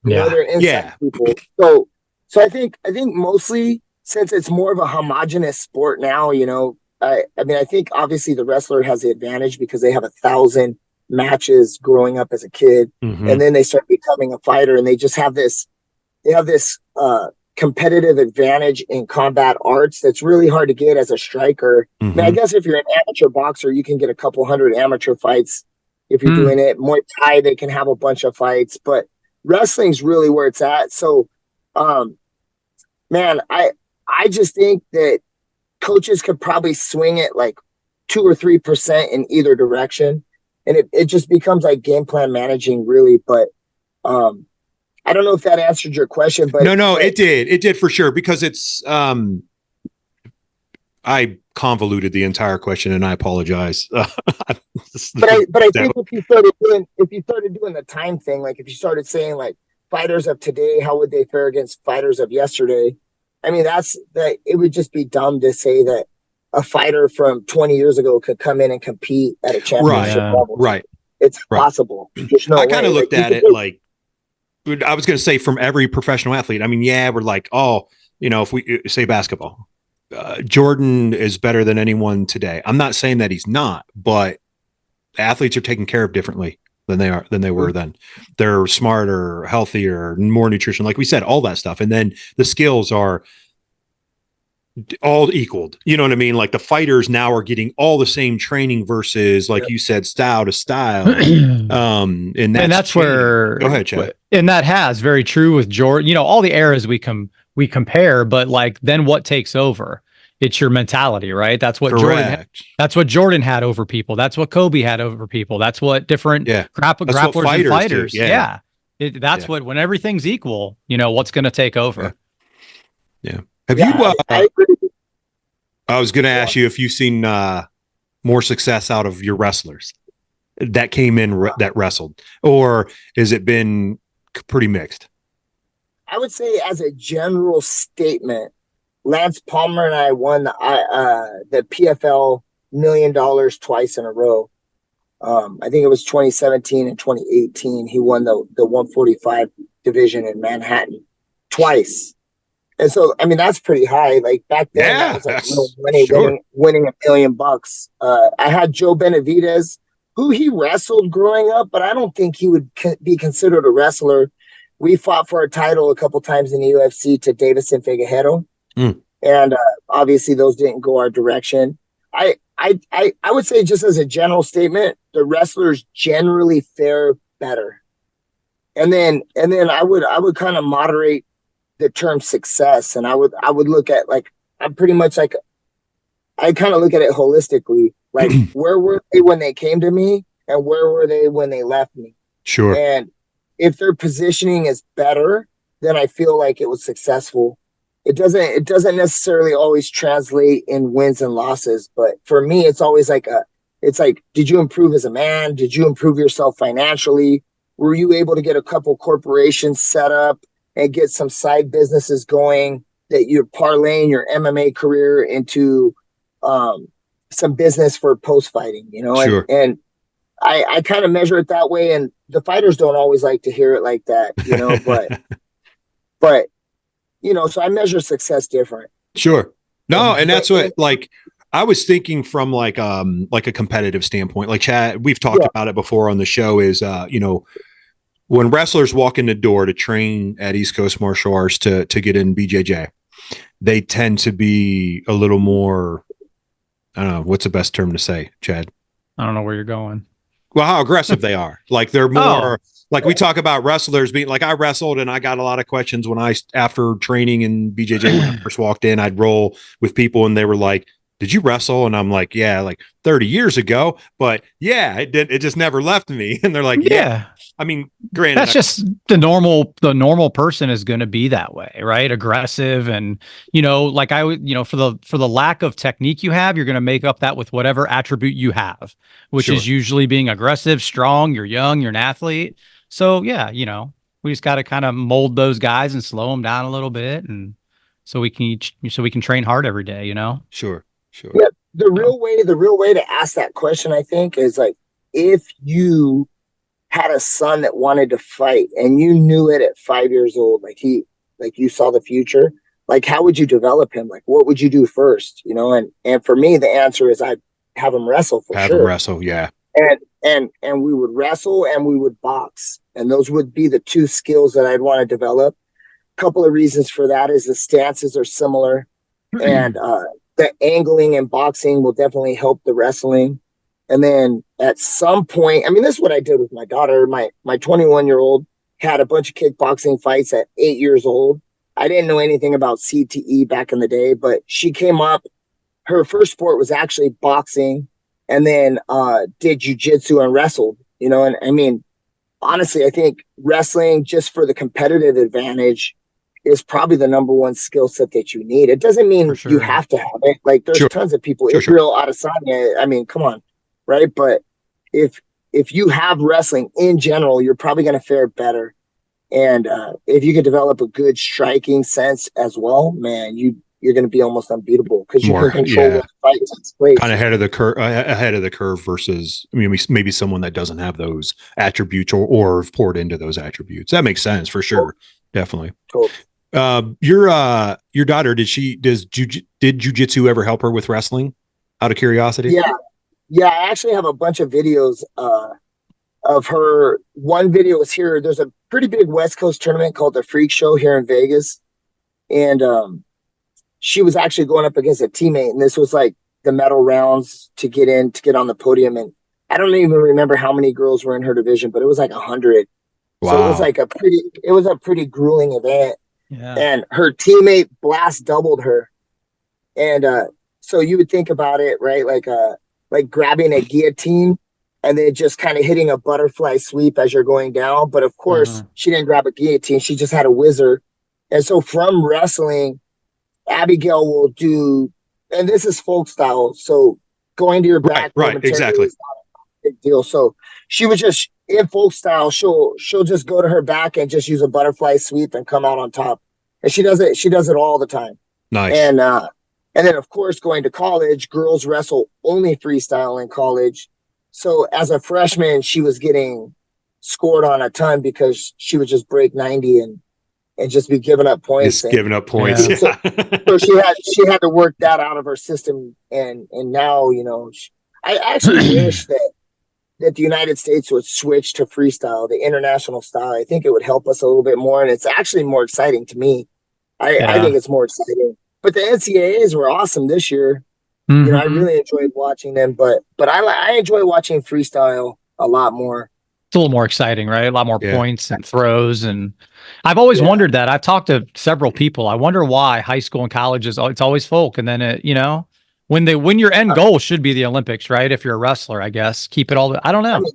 You know, they're inside people. So I think mostly, since it's more of a homogenous sport now, you know, I mean, I think obviously the wrestler has the advantage because they have 1,000 matches growing up as a kid, and then they start becoming a fighter, and they just have this competitive advantage in combat arts that's really hard to get as a striker. I mean, I guess if you're an amateur boxer, you can get a couple hundred amateur fights if you're doing it. Muay Thai, they can have a bunch of fights, but wrestling's really where it's at. So, man, I just think that coaches could probably swing it like 2 or 3% in either direction. And it just becomes like game plan managing, really. But I don't know if that answered your question, but no, it did. It did for sure, because it's I convoluted the entire question, and I apologize. But I think if you started doing the time thing, like if you started saying like fighters of today, how would they fare against fighters of yesterday? I mean, it would just be dumb to say that a fighter from 20 years ago could come in and compete at a championship level. Right. It's possible. There's no I kind of way. looked at it like, I was going to say, from every professional athlete. I mean, we're like, oh, you know, if we say basketball, Jordan is better than anyone today. I'm not saying that he's not, but athletes are taken care of differently than they were then. They're smarter, healthier, more nutrition, like we said, all that stuff. And then the skills are all equaled. You know what I mean? Like the fighters now are getting all the same training versus, like you said, style to style. And that's where, go ahead, Chad. And that has very true with Jordan, you know, all the eras we compare, but like, then what takes over? It's your mentality, right? That's what Jordan had over people. That's what Kobe had over people. That's what different grapplers and fighters. That's what, when everything's equal, you know, what's going to take over. Yeah. Have you, I was going to ask you if you've seen more success out of your wrestlers that came in that wrestled, or has it been pretty mixed? I would say, as a general statement, Lance Palmer and I won the PFL $1 million twice in a row. I think it was 2017 and 2018. He won the 145 division in Manhattan twice. And so, I mean, that's pretty high. Like back then, that was like real money, winning $1 million. I had Joe Benavidez, who he wrestled growing up, but I don't think he would be considered a wrestler. We fought for a title a couple times in the UFC to Davison Figueiredo. And obviously those didn't go our direction. I would say, just as a general statement, the wrestlers generally fare better. And then I would kind of moderate the term success, and I would look at, like, I'm pretty much like, I kind of look at it holistically. Like, where were they when they came to me, and where were they when they left me? Sure. And if their positioning is better, then I feel like it was successful. It doesn't necessarily always translate in wins and losses, but for me, it's always like did you improve as a man? Did you improve yourself financially? Were you able to get a couple corporations set up and get some side businesses going, that you're parlaying your MMA career into some business for post fighting, you know? Sure. And I kind of measure it that way, and the fighters don't always like to hear it like that, you know, but you know, so I measure success different. Sure. No, and that's what, like, I was thinking from like a competitive standpoint. Like, Chad, we've talked about it before on the show, is you know, when wrestlers walk in the door to train at East Coast Martial Arts to get in BJJ, they tend to be a little more, I don't know, what's the best term to say, Chad? I don't know where you're going. Well, how aggressive they are. Like, they're more, like, we talk about wrestlers being like, I wrestled and I got a lot of questions when after training in BJJ, when I first walked in, I'd roll with people and they were like, did you wrestle? And I'm like, yeah, like 30 years ago, but yeah, it just never left me. And they're like, yeah. I mean, granted, that's just the normal person is going to be that way, right? Aggressive. And, like I would, for the lack of technique you have, you're going to make up that with whatever attribute you have, which is usually being aggressive, strong, you're young, you're an athlete. So yeah, we just got to kind of mold those guys and slow them down a little bit. And so we can train hard every day, Sure. Yeah. The real way to ask that question, I think, is like, if you had a son that wanted to fight and you knew it at 5 years old, like you saw the future, like how would you develop him? Like what would you do first? And for me, the answer is I'd have him wrestle for sure. Have him wrestle, yeah. And we would wrestle and we would box. And those would be the two skills that I'd want to develop. A couple of reasons for that is the stances are similar, and the angling and boxing will definitely help the wrestling. And then at some point, I mean, this is what I did with my daughter. My 21-year-old had a bunch of kickboxing fights at 8 years old. I didn't know anything about CTE back in the day, but she came up. Her first sport was actually boxing, and then did jujitsu and wrestled. And I mean, honestly, I think wrestling, just for the competitive advantage, is probably the number one skill set that you need. It doesn't mean you have to have it. Like there's tons of people. Israel Adesanya, I mean, come on. Right. But if you have wrestling in general, you're probably going to fare better. And if you could develop a good striking sense as well, man, you're going to be almost unbeatable because you can control what fights takes place. Kind of ahead of the curve versus, I mean, maybe someone that doesn't have those attributes or have poured into those attributes. That makes sense for sure. Definitely. Totally. Your daughter, did jujitsu ever help her with wrestling? Out of curiosity? Yeah, I actually have a bunch of videos of her. One video is here. There's a pretty big West Coast tournament called the Freak Show here in Vegas. And she was actually going up against a teammate. And this was like the medal rounds to get on the podium. And I don't even remember how many girls were in her division, but it was like 100. Wow. So it was a pretty grueling event. Yeah. And her teammate blast doubled her. And so you would think about it, right? Like grabbing a guillotine and then just kind of hitting a butterfly sweep as you're going down. But of course, she didn't grab a guillotine. She just had a whizzer. And so from wrestling, Abigail will do, and this is folk style. So going to your back. Right, exactly. Is not a big deal. So she was just in folk style. She'll just go to her back and just use a butterfly sweep and come out on top. And she does it all the time. Nice. And then, of course, going to college, girls wrestle only freestyle in college. So as a freshman, she was getting scored on a ton because she would just break 90 and just be giving up points. Giving up points. Yeah. So she had to work that out of her system. And now, I actually wish that the United States would switch to freestyle, the international style. I think it would help us a little bit more. And it's actually more exciting to me. I think it's more exciting. But the NCAAs were awesome this year. I really enjoyed watching them, but I enjoy watching freestyle a lot more. It's a little more exciting, right? A lot more points and throws. And I've always wondered that. I've talked to several people. I wonder why high school and college it's always folk. And then when your end goal should be the Olympics, right? If you're a wrestler, I guess keep it all. I don't know. I mean,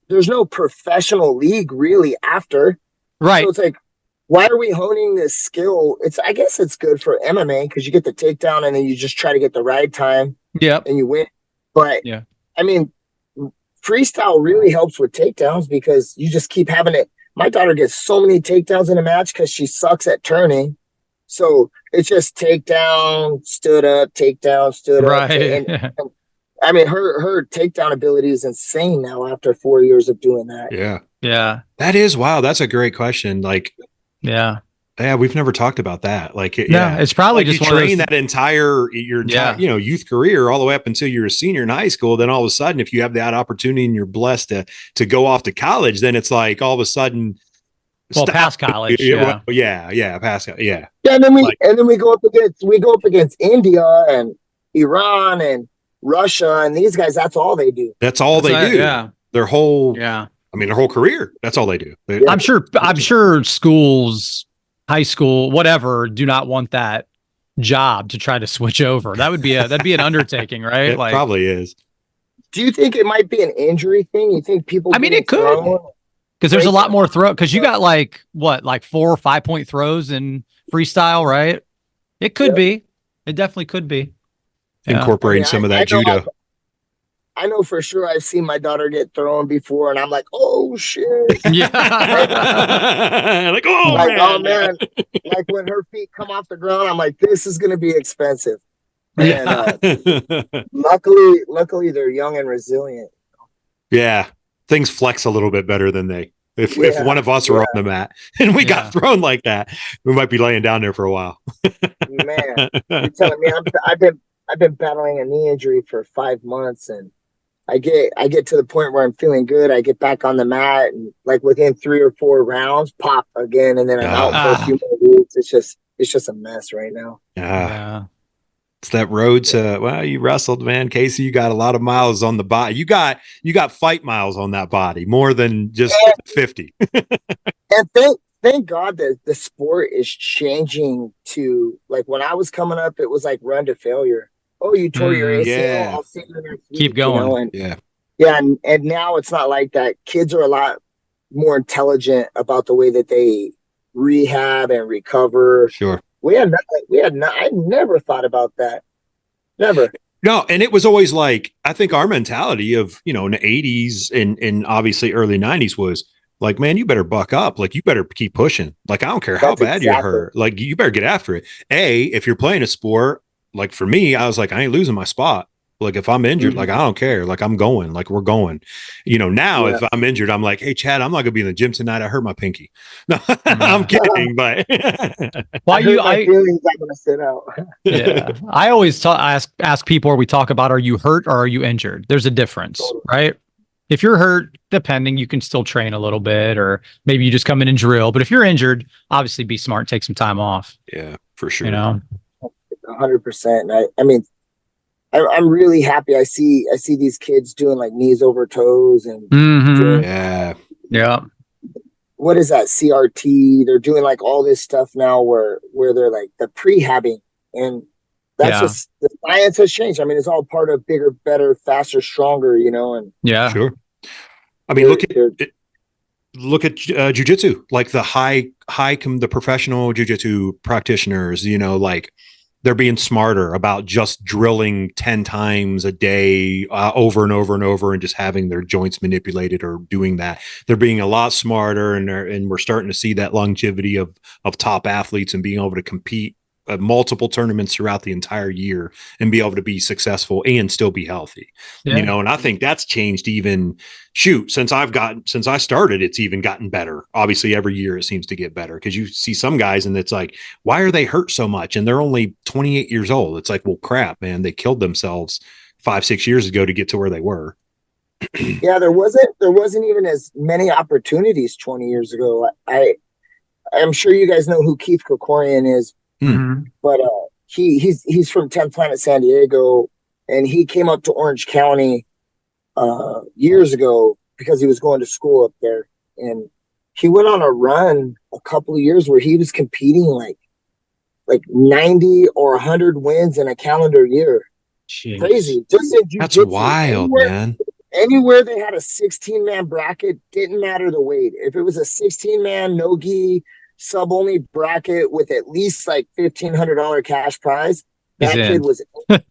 there's no professional league really after. Right. So it's like, why are we honing this skill? I guess it's good for MMA because you get the takedown and then you just try to get the ride time. Yep. And you win. But I mean, freestyle really helps with takedowns because you just keep having it. My daughter gets so many takedowns in a match because she sucks at turning. So it's just takedown, stood up, takedown, stood up. Right. And I mean, her takedown ability is insane now after 4 years of doing that. Yeah. Yeah. That is, wow. That's a great question. Like, yeah, we've never talked about that. Like, it's probably like just you train that entire youth career all the way up until you're a senior in high school. Then all of a sudden, if you have that opportunity and you're blessed to go off to college, then it's like all of a sudden, past college, past, yeah. And then we go up against India and Iran and Russia and these guys. That's all they do. That's all they do. Yeah, their whole their whole career. That's all they do. I'm sure schools, high school, whatever, do not want that job to try to switch over. That'd be an undertaking, right? It probably is. Do you think it might be an injury thing? You think people? I mean, it could, because there's a lot more throw. Because you got like 4 or 5 point throws in freestyle, right? It could be. It definitely could be. Incorporating some of that judo. I know for sure I've seen my daughter get thrown before, and I'm like, oh shit. Yeah. Oh man. Like when her feet come off the ground, I'm like, this is gonna be expensive. And luckily they're young and resilient. Yeah. Things flex a little bit better than they. If one of us were on the mat and we got thrown like that, we might be laying down there for a while. Man, you're telling me I've been battling a knee injury for 5 months, and I get to the point where I'm feeling good. I get back on the mat, and like within 3 or 4 rounds, pop again, and then I'm out for a few more weeks. It's just a mess right now. Yeah. It's that road to, well, you wrestled, man. Casey, you got a lot of miles on the body. You got fight miles on that body, more than just 50. And thank God that the sport is changing to, like, when I was coming up, it was like run to failure. Oh, you tore your ACL. I'll see you next week. Keep going. And now it's not like that. Kids are a lot more intelligent about the way that they rehab and recover. Sure. I never thought about that. Never. No, and it was always like, I think our mentality of, in the 80s and obviously early 90s was like, man, you better buck up. Like, you better keep pushing. Like, I don't care how bad you're hurt. Like, you better get after it. If you're playing a sport, like for me, I was like, I ain't losing my spot. Like, if I'm injured, like, I don't care. Like, I'm going. Like, we're going. Now, if I'm injured, I'm like, hey, Chad, I'm not gonna be in the gym tonight. I hurt my pinky. No, I'm kidding. But I'm gonna sit out. I always ask people, or we talk about, are you hurt or are you injured? There's a difference, right? If you're hurt, depending, you can still train a little bit, or maybe you just come in and drill. But if you're injured, obviously be smart, take some time off. Yeah, for sure. 100%. I mean, I'm really happy. I see these kids doing like knees over toes and what is that, CRT? They're doing like all this stuff now where they're like the prehabbing, and that's just, the science has changed. I mean, it's all part of bigger, better, faster, stronger. And sure. I mean, look at jiu-jitsu, like the professional jiu-jitsu practitioners. Like, they're being smarter about just drilling 10 times a day over and over and over, and just having their joints manipulated or doing that. They're being a lot smarter, and we're starting to see that longevity of top athletes and being able to compete at multiple tournaments throughout the entire year and be able to be successful and still be healthy. And I think that's changed even since I started, it's even gotten better. Obviously every year it seems to get better, because you see some guys and it's like, why are they hurt so much? And they're only 28 years old. It's like, well, crap, man, they killed themselves 5-6 years ago to get to where they were. There wasn't even as many opportunities 20 years ago. I'm sure you guys know who Keith Krikorian is. But he's from 10th Planet San Diego, and he came up to Orange County years ago because he was going to school up there, and he went on a run a couple of years where he was competing like 90 or 100 wins in a calendar year. Jeez. Crazy. Just in jiu-jitsu. That's wild, man. Anywhere they had a 16-man bracket, didn't matter the weight. If it was a 16-man no-gi sub only bracket with at least like $1,500 cash prize, that kid was and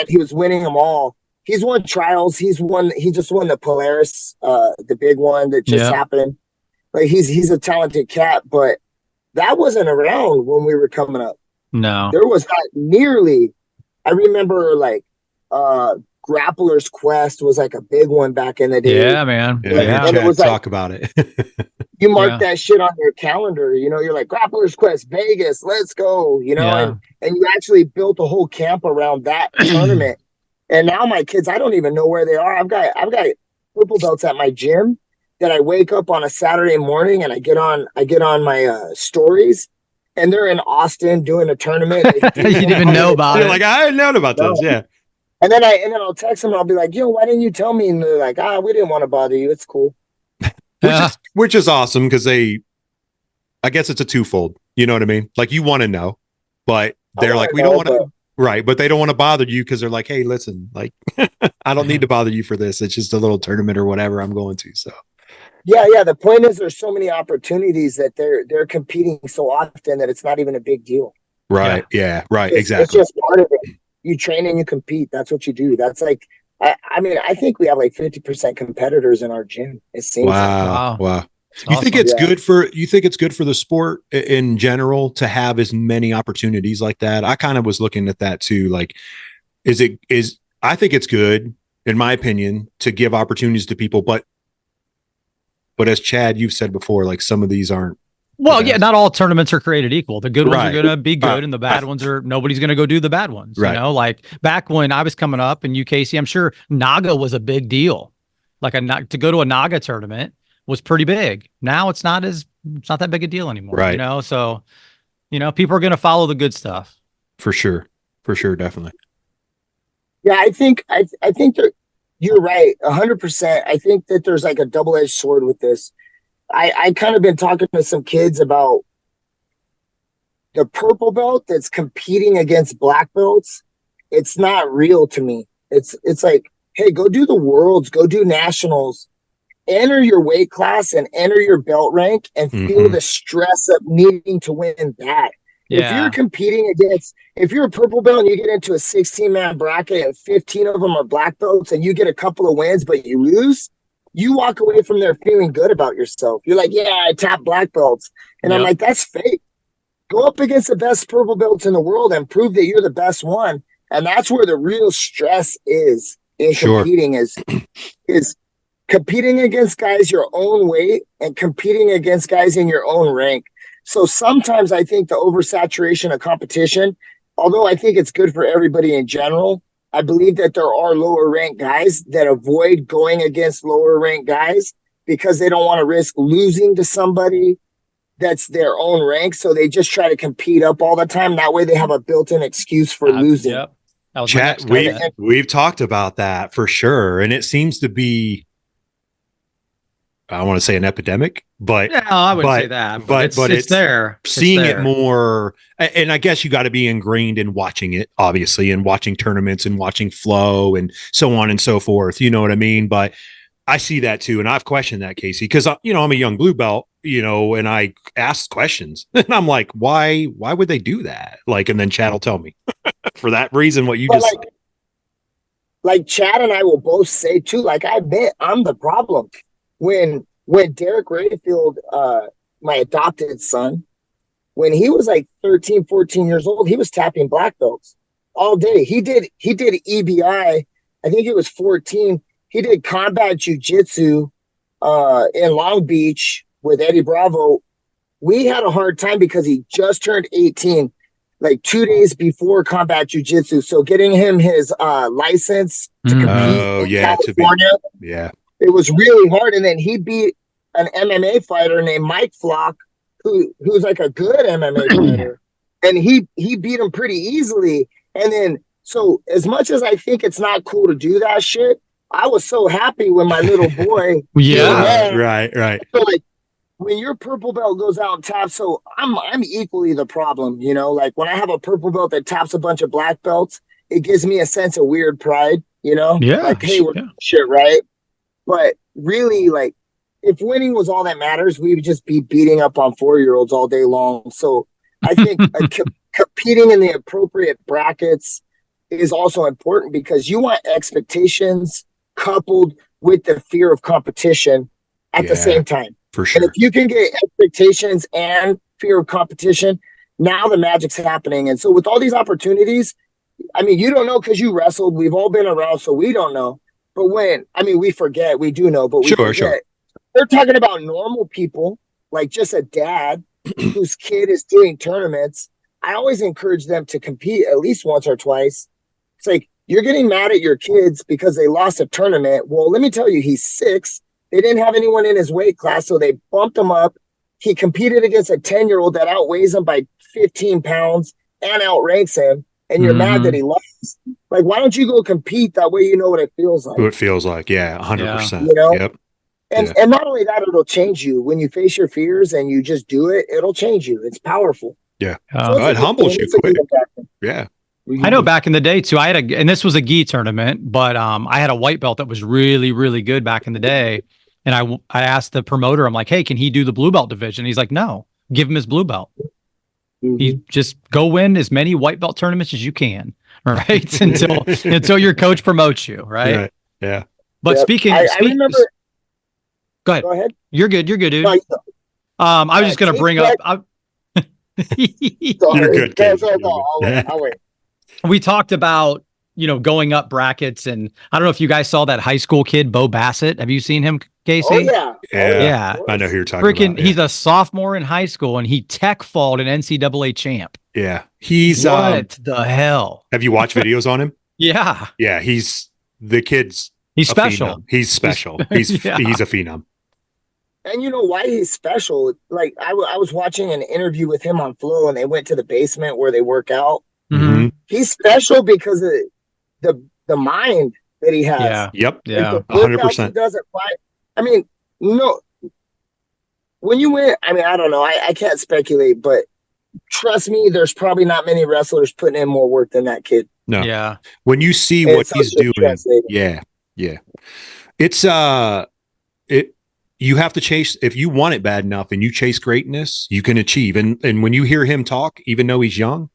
he was winning them all. He's won trials. He just won the Polaris, the big one that just happened. Like, he's a talented cat, but that wasn't around when we were coming up. No, there was not nearly. I remember like Grappler's Quest was like a big one back in the day. Yeah, man. And it was talk about it. You mark that shit on your calendar, you're like, Grappler's Quest, Vegas, let's go, and you actually built a whole camp around that tournament. And now my kids, I don't even know where they are. I've got purple belts at my gym that I wake up on a Saturday morning and I get on my stories, and they're in Austin doing a tournament. You didn't even know about it. You're like, I hadn't known about this. Yeah. And then I'll text them and I'll be like, yo, why didn't you tell me? And they're like, we didn't want to bother you. It's cool. Which is awesome, because I guess it's a twofold. You know what I mean? Like, you want to know, but they're like, we don't want to, right. But they don't want to bother you because they're like, hey, listen, like, I don't need to bother you for this. It's just a little tournament or whatever I'm going to. So, yeah. The point is there's so many opportunities that they're competing so often that it's not even a big deal. right. Yeah. Right. Exactly. It's just part of it. You train and you compete. That's what you do. That's like, I mean, I think we have like 50% competitors in our gym. It seems wow. like. You think it's good for the sport in general to have as many opportunities like that? I kind of was looking at that too. Like, I think it's good, in my opinion, to give opportunities to people, but as Chad, you've said before, like some of these aren't. Well, yeah, not all tournaments are created equal. The good ones are going to be good, Right. and the bad ones are nobody's going to go do the bad ones. Right. You know, like back when I was coming up, and you, Casey, I'm sure Naga was a big deal. Like to go to a Naga tournament was pretty big. Now it's not that big a deal anymore. Right. You know, so people are going to follow the good stuff. For sure, definitely. Yeah, I think that you're right, 100%. I think that there's like a double-edged sword with this. I kind of been talking to some kids about the purple belt that's competing against black belts. It's not real to me. It's like, hey, go do the worlds, go do nationals, enter your weight class and enter your belt rank and feel the stress of needing to win that. Yeah. If you're competing if you're a purple belt and you get into a 16-man bracket and 15 of them are black belts and you get a couple of wins, but you lose, you walk away from there feeling good about yourself. You're like, yeah, I tapped black belts. And I'm like, that's fake. Go up against the best purple belts in the world and prove that you're the best one. And that's where the real stress is in competing is competing against guys your own weight and competing against guys in your own rank. So sometimes I think the oversaturation of competition, although I think it's good for everybody in general, I believe that there are lower ranked guys that avoid going against lower ranked guys because they don't want to risk losing to somebody that's their own rank. So they just try to compete up all the time. That way they have a built-in excuse for losing. Yep. Chat, we've talked about that for sure. And it seems to be, I want to say an epidemic, but no, I wouldn't say that. But it's there. Seeing it more, and I guess you got to be ingrained in watching it, obviously, and watching tournaments and watching flow and so on and so forth. You know what I mean? But I see that too, and I've questioned that, Casey, because I'm a young blue belt, and I ask questions, and I'm like, why would they do that? Like, and then Chad will tell me for that reason what you just said. Like Chad and I will both say too. Like I admit I'm the problem. When Derek Rayfield, my adopted son, when he was like 13, 14 years old, he was tapping black belts all day. He did EBI. I think it was 14. He did combat jiu-jitsu in Long Beach with Eddie Bravo. We had a hard time because he just turned 18, like 2 days before combat jiu-jitsu. So getting him his license to compete in California. It was really hard. And then he beat an MMA fighter named Mike Flock, who's like a good MMA fighter. And he beat him pretty easily. And then, so as much as I think it's not cool to do that shit, I was so happy when my little boy. Right. So like when your purple belt goes out and taps, so I'm equally the problem, like when I have a purple belt that taps a bunch of black belts, it gives me a sense of weird pride, like, hey, we're shit, right? But really, like, if winning was all that matters, we would just be beating up on 4-year-olds all day long. So I think competing in the appropriate brackets is also important because you want expectations coupled with the fear of competition at the same time. For sure. And if you can get expectations and fear of competition, now the magic's happening. And so with all these opportunities, I mean, you don't know because you wrestled. We've all been around, so we don't know. But we forget, we do know, but we forget. Sure. They're talking about normal people, like just a dad whose kid is doing tournaments. I always encourage them to compete at least once or twice. It's like, you're getting mad at your kids because they lost a tournament. Well, let me tell you, he's 6. They didn't have anyone in his weight class, so they bumped him up. He competed against a 10-year-old that outweighs him by 15 pounds and outranks him. And you're mad that he lost. Like, why don't you go compete? That way you know what it feels like. What it feels like, 100%. Yep. And not only that, it'll change you. When you face your fears and you just do it, it'll change you. It's powerful. Yeah. So It humbles you quick. Yeah. I know back in the day too, and this was a gi tournament, but I had a white belt that was really, really good back in the day. And I asked the promoter, I'm like, hey, can he do the blue belt division? He's like, no, give him his blue belt. He just go win as many white belt tournaments as you can, right? until your coach promotes you, right? Yeah. But I remember. Go ahead. Go ahead. You're good, dude. No, I was just gonna bring up. You're good, Casey. I'll wait. We talked about, going up brackets, and I don't know if you guys saw that high school kid, Bo Bassett. Have you seen him, Casey? Oh yeah. Yeah. I know who you're talking about. He's a sophomore in high school, and he tech falled an NCAA champ. Yeah. He's what the hell? Have you watched videos on him? Yeah. Yeah. He's special. Phenom. He's special. He's a phenom. And you know why he's special? Like I was watching an interview with him on Flow, and they went to the basement where they work out. Mm-hmm. He's special because of the mind that he has. Yeah. Yep. Yeah. 100%. He does it right. I mean, no. When you win, I mean, I don't know. I can't speculate, but trust me, there's probably not many wrestlers putting in more work than that kid. No. Yeah. When you see what he's doing, yeah. It's you have to chase. If you want it bad enough and you chase greatness, you can achieve. And when you hear him talk, even though he's young,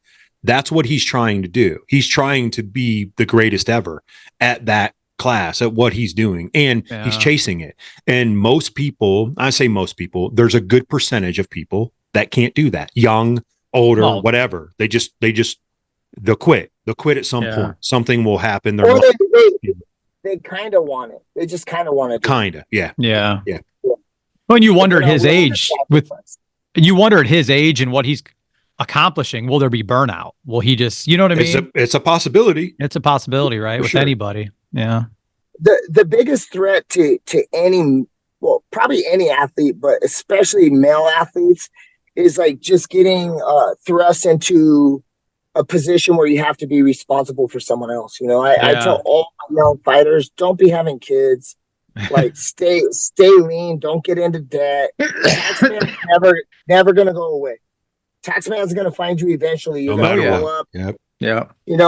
that's what he's trying to do. He's trying to be the greatest ever at that class, at what he's doing, and he's chasing it. And most people, I say most people, there's a good percentage of people that can't do that. Young, older, whatever. They'll quit. They'll quit at some point. Something will happen. Or they kind of want it. They just kind of want it. Kind of. Yeah. When you wonder at his age, and what he's accomplishing, will there be burnout? Will he just, you know what I mean? It's a possibility. It's a possibility, right? With anybody. Yeah. The biggest threat to probably any athlete, but especially male athletes, is like just getting thrust into a position where you have to be responsible for someone else. I tell all my young fighters, don't be having kids. Like stay lean, don't get into debt. Taxman's never gonna go away. Taxman's gonna find you eventually. You're gonna grow up. Yep. Yeah. And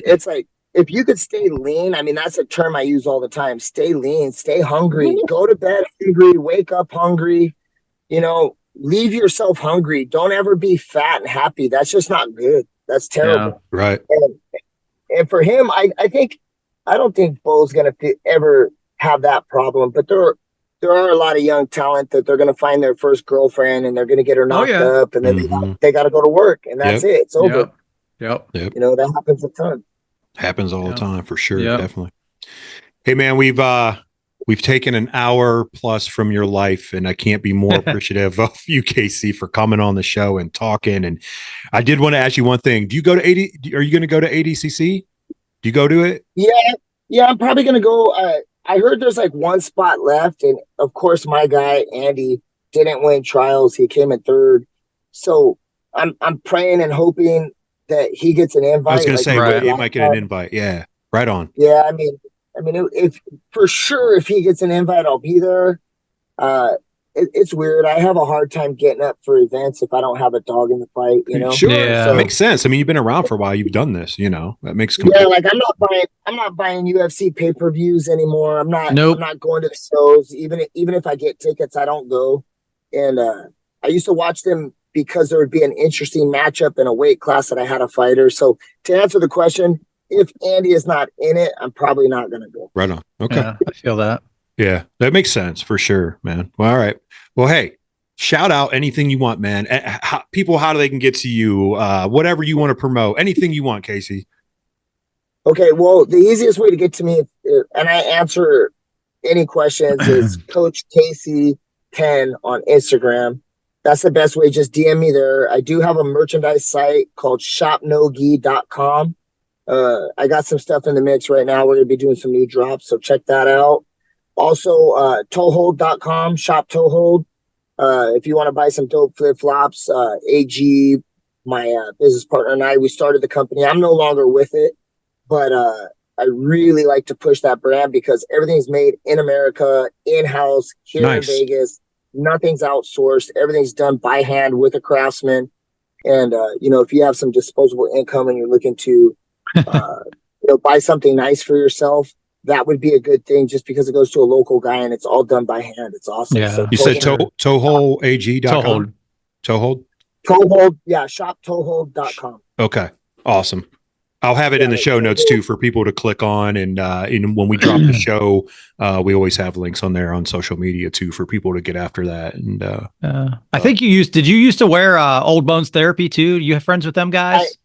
it's like, if you could stay lean, I mean, that's a term I use all the time. Stay lean, stay hungry, go to bed hungry, wake up hungry, leave yourself hungry. Don't ever be fat and happy. That's just not good. That's terrible. Yeah, right. And for him, I don't think Bo's going to ever have that problem, but there are a lot of young talent that they're going to find their first girlfriend and they're going to get her knocked up, and then they got to go to work, and that's it. It's over. Yep. That happens a ton. Happens all the time, for sure. Definitely. Hey man, we've taken an hour plus from your life, and I can't be more appreciative of you, Casey, for coming on the show and talking. And I did want to ask you one thing. Do you go to are you going to go to ADCC? Do you go to it? Yeah, I'm probably going to go. I heard there's like one spot left, and of course my guy Andy didn't win trials. He came in third. So I'm praying and hoping that he gets an invite. I was going to say, he might get an invite. Yeah, right on. Yeah, I mean, if for sure, if he gets an invite, I'll be there. It's weird. I have a hard time getting up for events if I don't have a dog in the fight. Sure, that makes sense. I mean, you've been around for a while. You've done this. That makes like I'm not buying UFC pay-per-views anymore. I'm not going to the shows. Even if I get tickets, I don't go. And I used to watch them because there would be an interesting matchup in a weight class that I had a fighter. So to answer the question, if Andy is not in it, I'm probably not going to go. Right on. Okay. Yeah, I feel that. Yeah, that makes sense for sure, man. Well, all right. Well, hey, shout out anything you want, man. How they can get to you, whatever you want to promote, anything you want, Casey. Okay. Well, the easiest way to get to me, and I answer any questions, is Coach Casey 10 on Instagram. That's the best way. Just DM me there. I do have a merchandise site called shopnogi.com. I got some stuff in the mix right now. We're going to be doing some new drops, so check that out. Also, toehold.com, shop toehold. If you want to buy some dope flip-flops, AG, my business partner, and I, we started the company. I'm no longer with it, but I really like to push that brand because everything's made in America, in-house, here in Vegas. Nothing's outsourced. Everything's done by hand with a craftsman. And, if you have some disposable income and you're looking to, buy something nice for yourself, that would be a good thing just because it goes to a local guy and it's all done by hand. It's awesome. Yeah. So You said toeholdag.com? Toehold? Toehold. Yeah. Shoptoehold.com. Okay. Awesome. I'll have it in the show notes too for people to click on. And when we drop the show, we always have links on there on social media too for people to get after that. And I think did you used to wear Old Bones Therapy too? You have friends with them guys?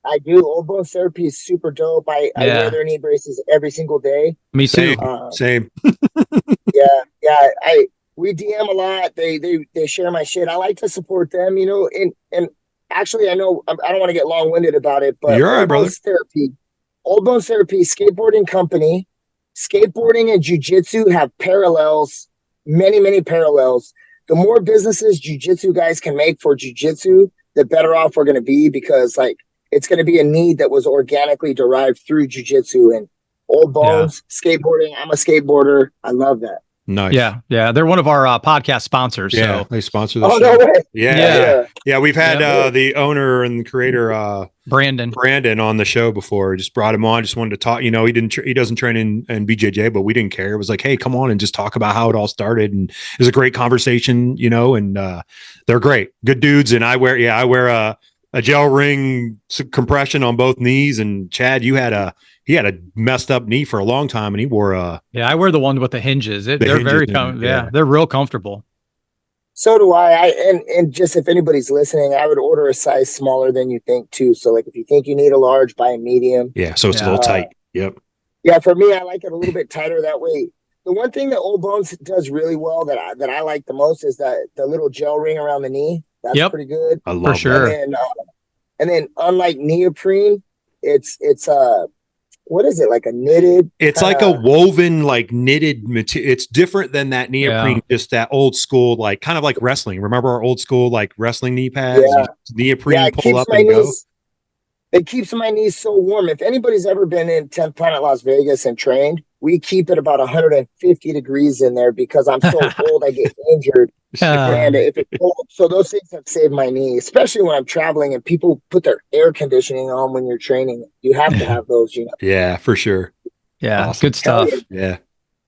I do. Old Bones Therapy is super dope. I wear their knee braces every single day. Me too. Same. Yeah. We DM a lot. They share my shit. I like to support them, and actually, I know I don't want to get long-winded about it, but you're all right, brother. Old Bones Therapy, skateboarding company, skateboarding and jiu-jitsu have parallels, many, many parallels. The more businesses jiu-jitsu guys can make for jiu-jitsu, the better off we're going to be because it's going to be a need that was organically derived through jiu-jitsu and Old Bones, skateboarding. I'm a skateboarder. I love that. Nice. Yeah. They're one of our podcast sponsors. Yeah, so they sponsor the show. No way. Yeah. We've had the owner and the creator, Brandon, on the show before. Just brought him on. Just wanted to talk. He doesn't train in BJJ, but we didn't care. It was like, hey, come on and just talk about how it all started. And it was a great conversation. And they're great, good dudes. And I wear a gel ring compression on both knees. And Chad, he had a messed up knee for a long time, and he wore I wear the one with the hinges. They're very they're real comfortable. So do I. And just if anybody's listening, I would order a size smaller than you think too. So if you think you need a large, buy a medium. Yeah, so it's a little tight. Yep. Yeah, for me, I like it a little bit tighter that way. The one thing that Old Bones does really well that I like the most is that the little gel ring around the knee. That's pretty good. I love for sure. And then unlike neoprene, it's what is it, like a knitted? It's like a woven, like knitted material. It's different than that neoprene, just that old school, like kind of like wrestling. Remember our old school, like wrestling knee pads? Yeah. Neoprene, pull up and go. It keeps my knees so warm. If anybody's ever been in 10th Planet Las Vegas and trained, we keep it about 150 degrees in there because I'm so old, I get injured. And if it's cold, so those things have saved my knee, especially when I'm traveling and people put their air conditioning on when you're training. You have to have those, Yeah, for sure. Yeah, awesome. Good stuff. Yeah,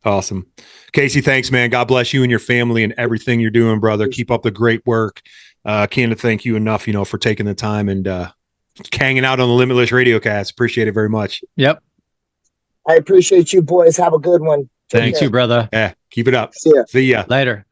awesome. Casey, thanks, man. God bless you and your family and everything you're doing, brother. Keep up the great work. Can't thank you enough, for taking the time and hanging out on the Limitless Radiocast. Appreciate it very much. Yep. I appreciate you boys. Have a good one. Thanks, you brother. Yeah, keep it up. See ya. See ya. Later.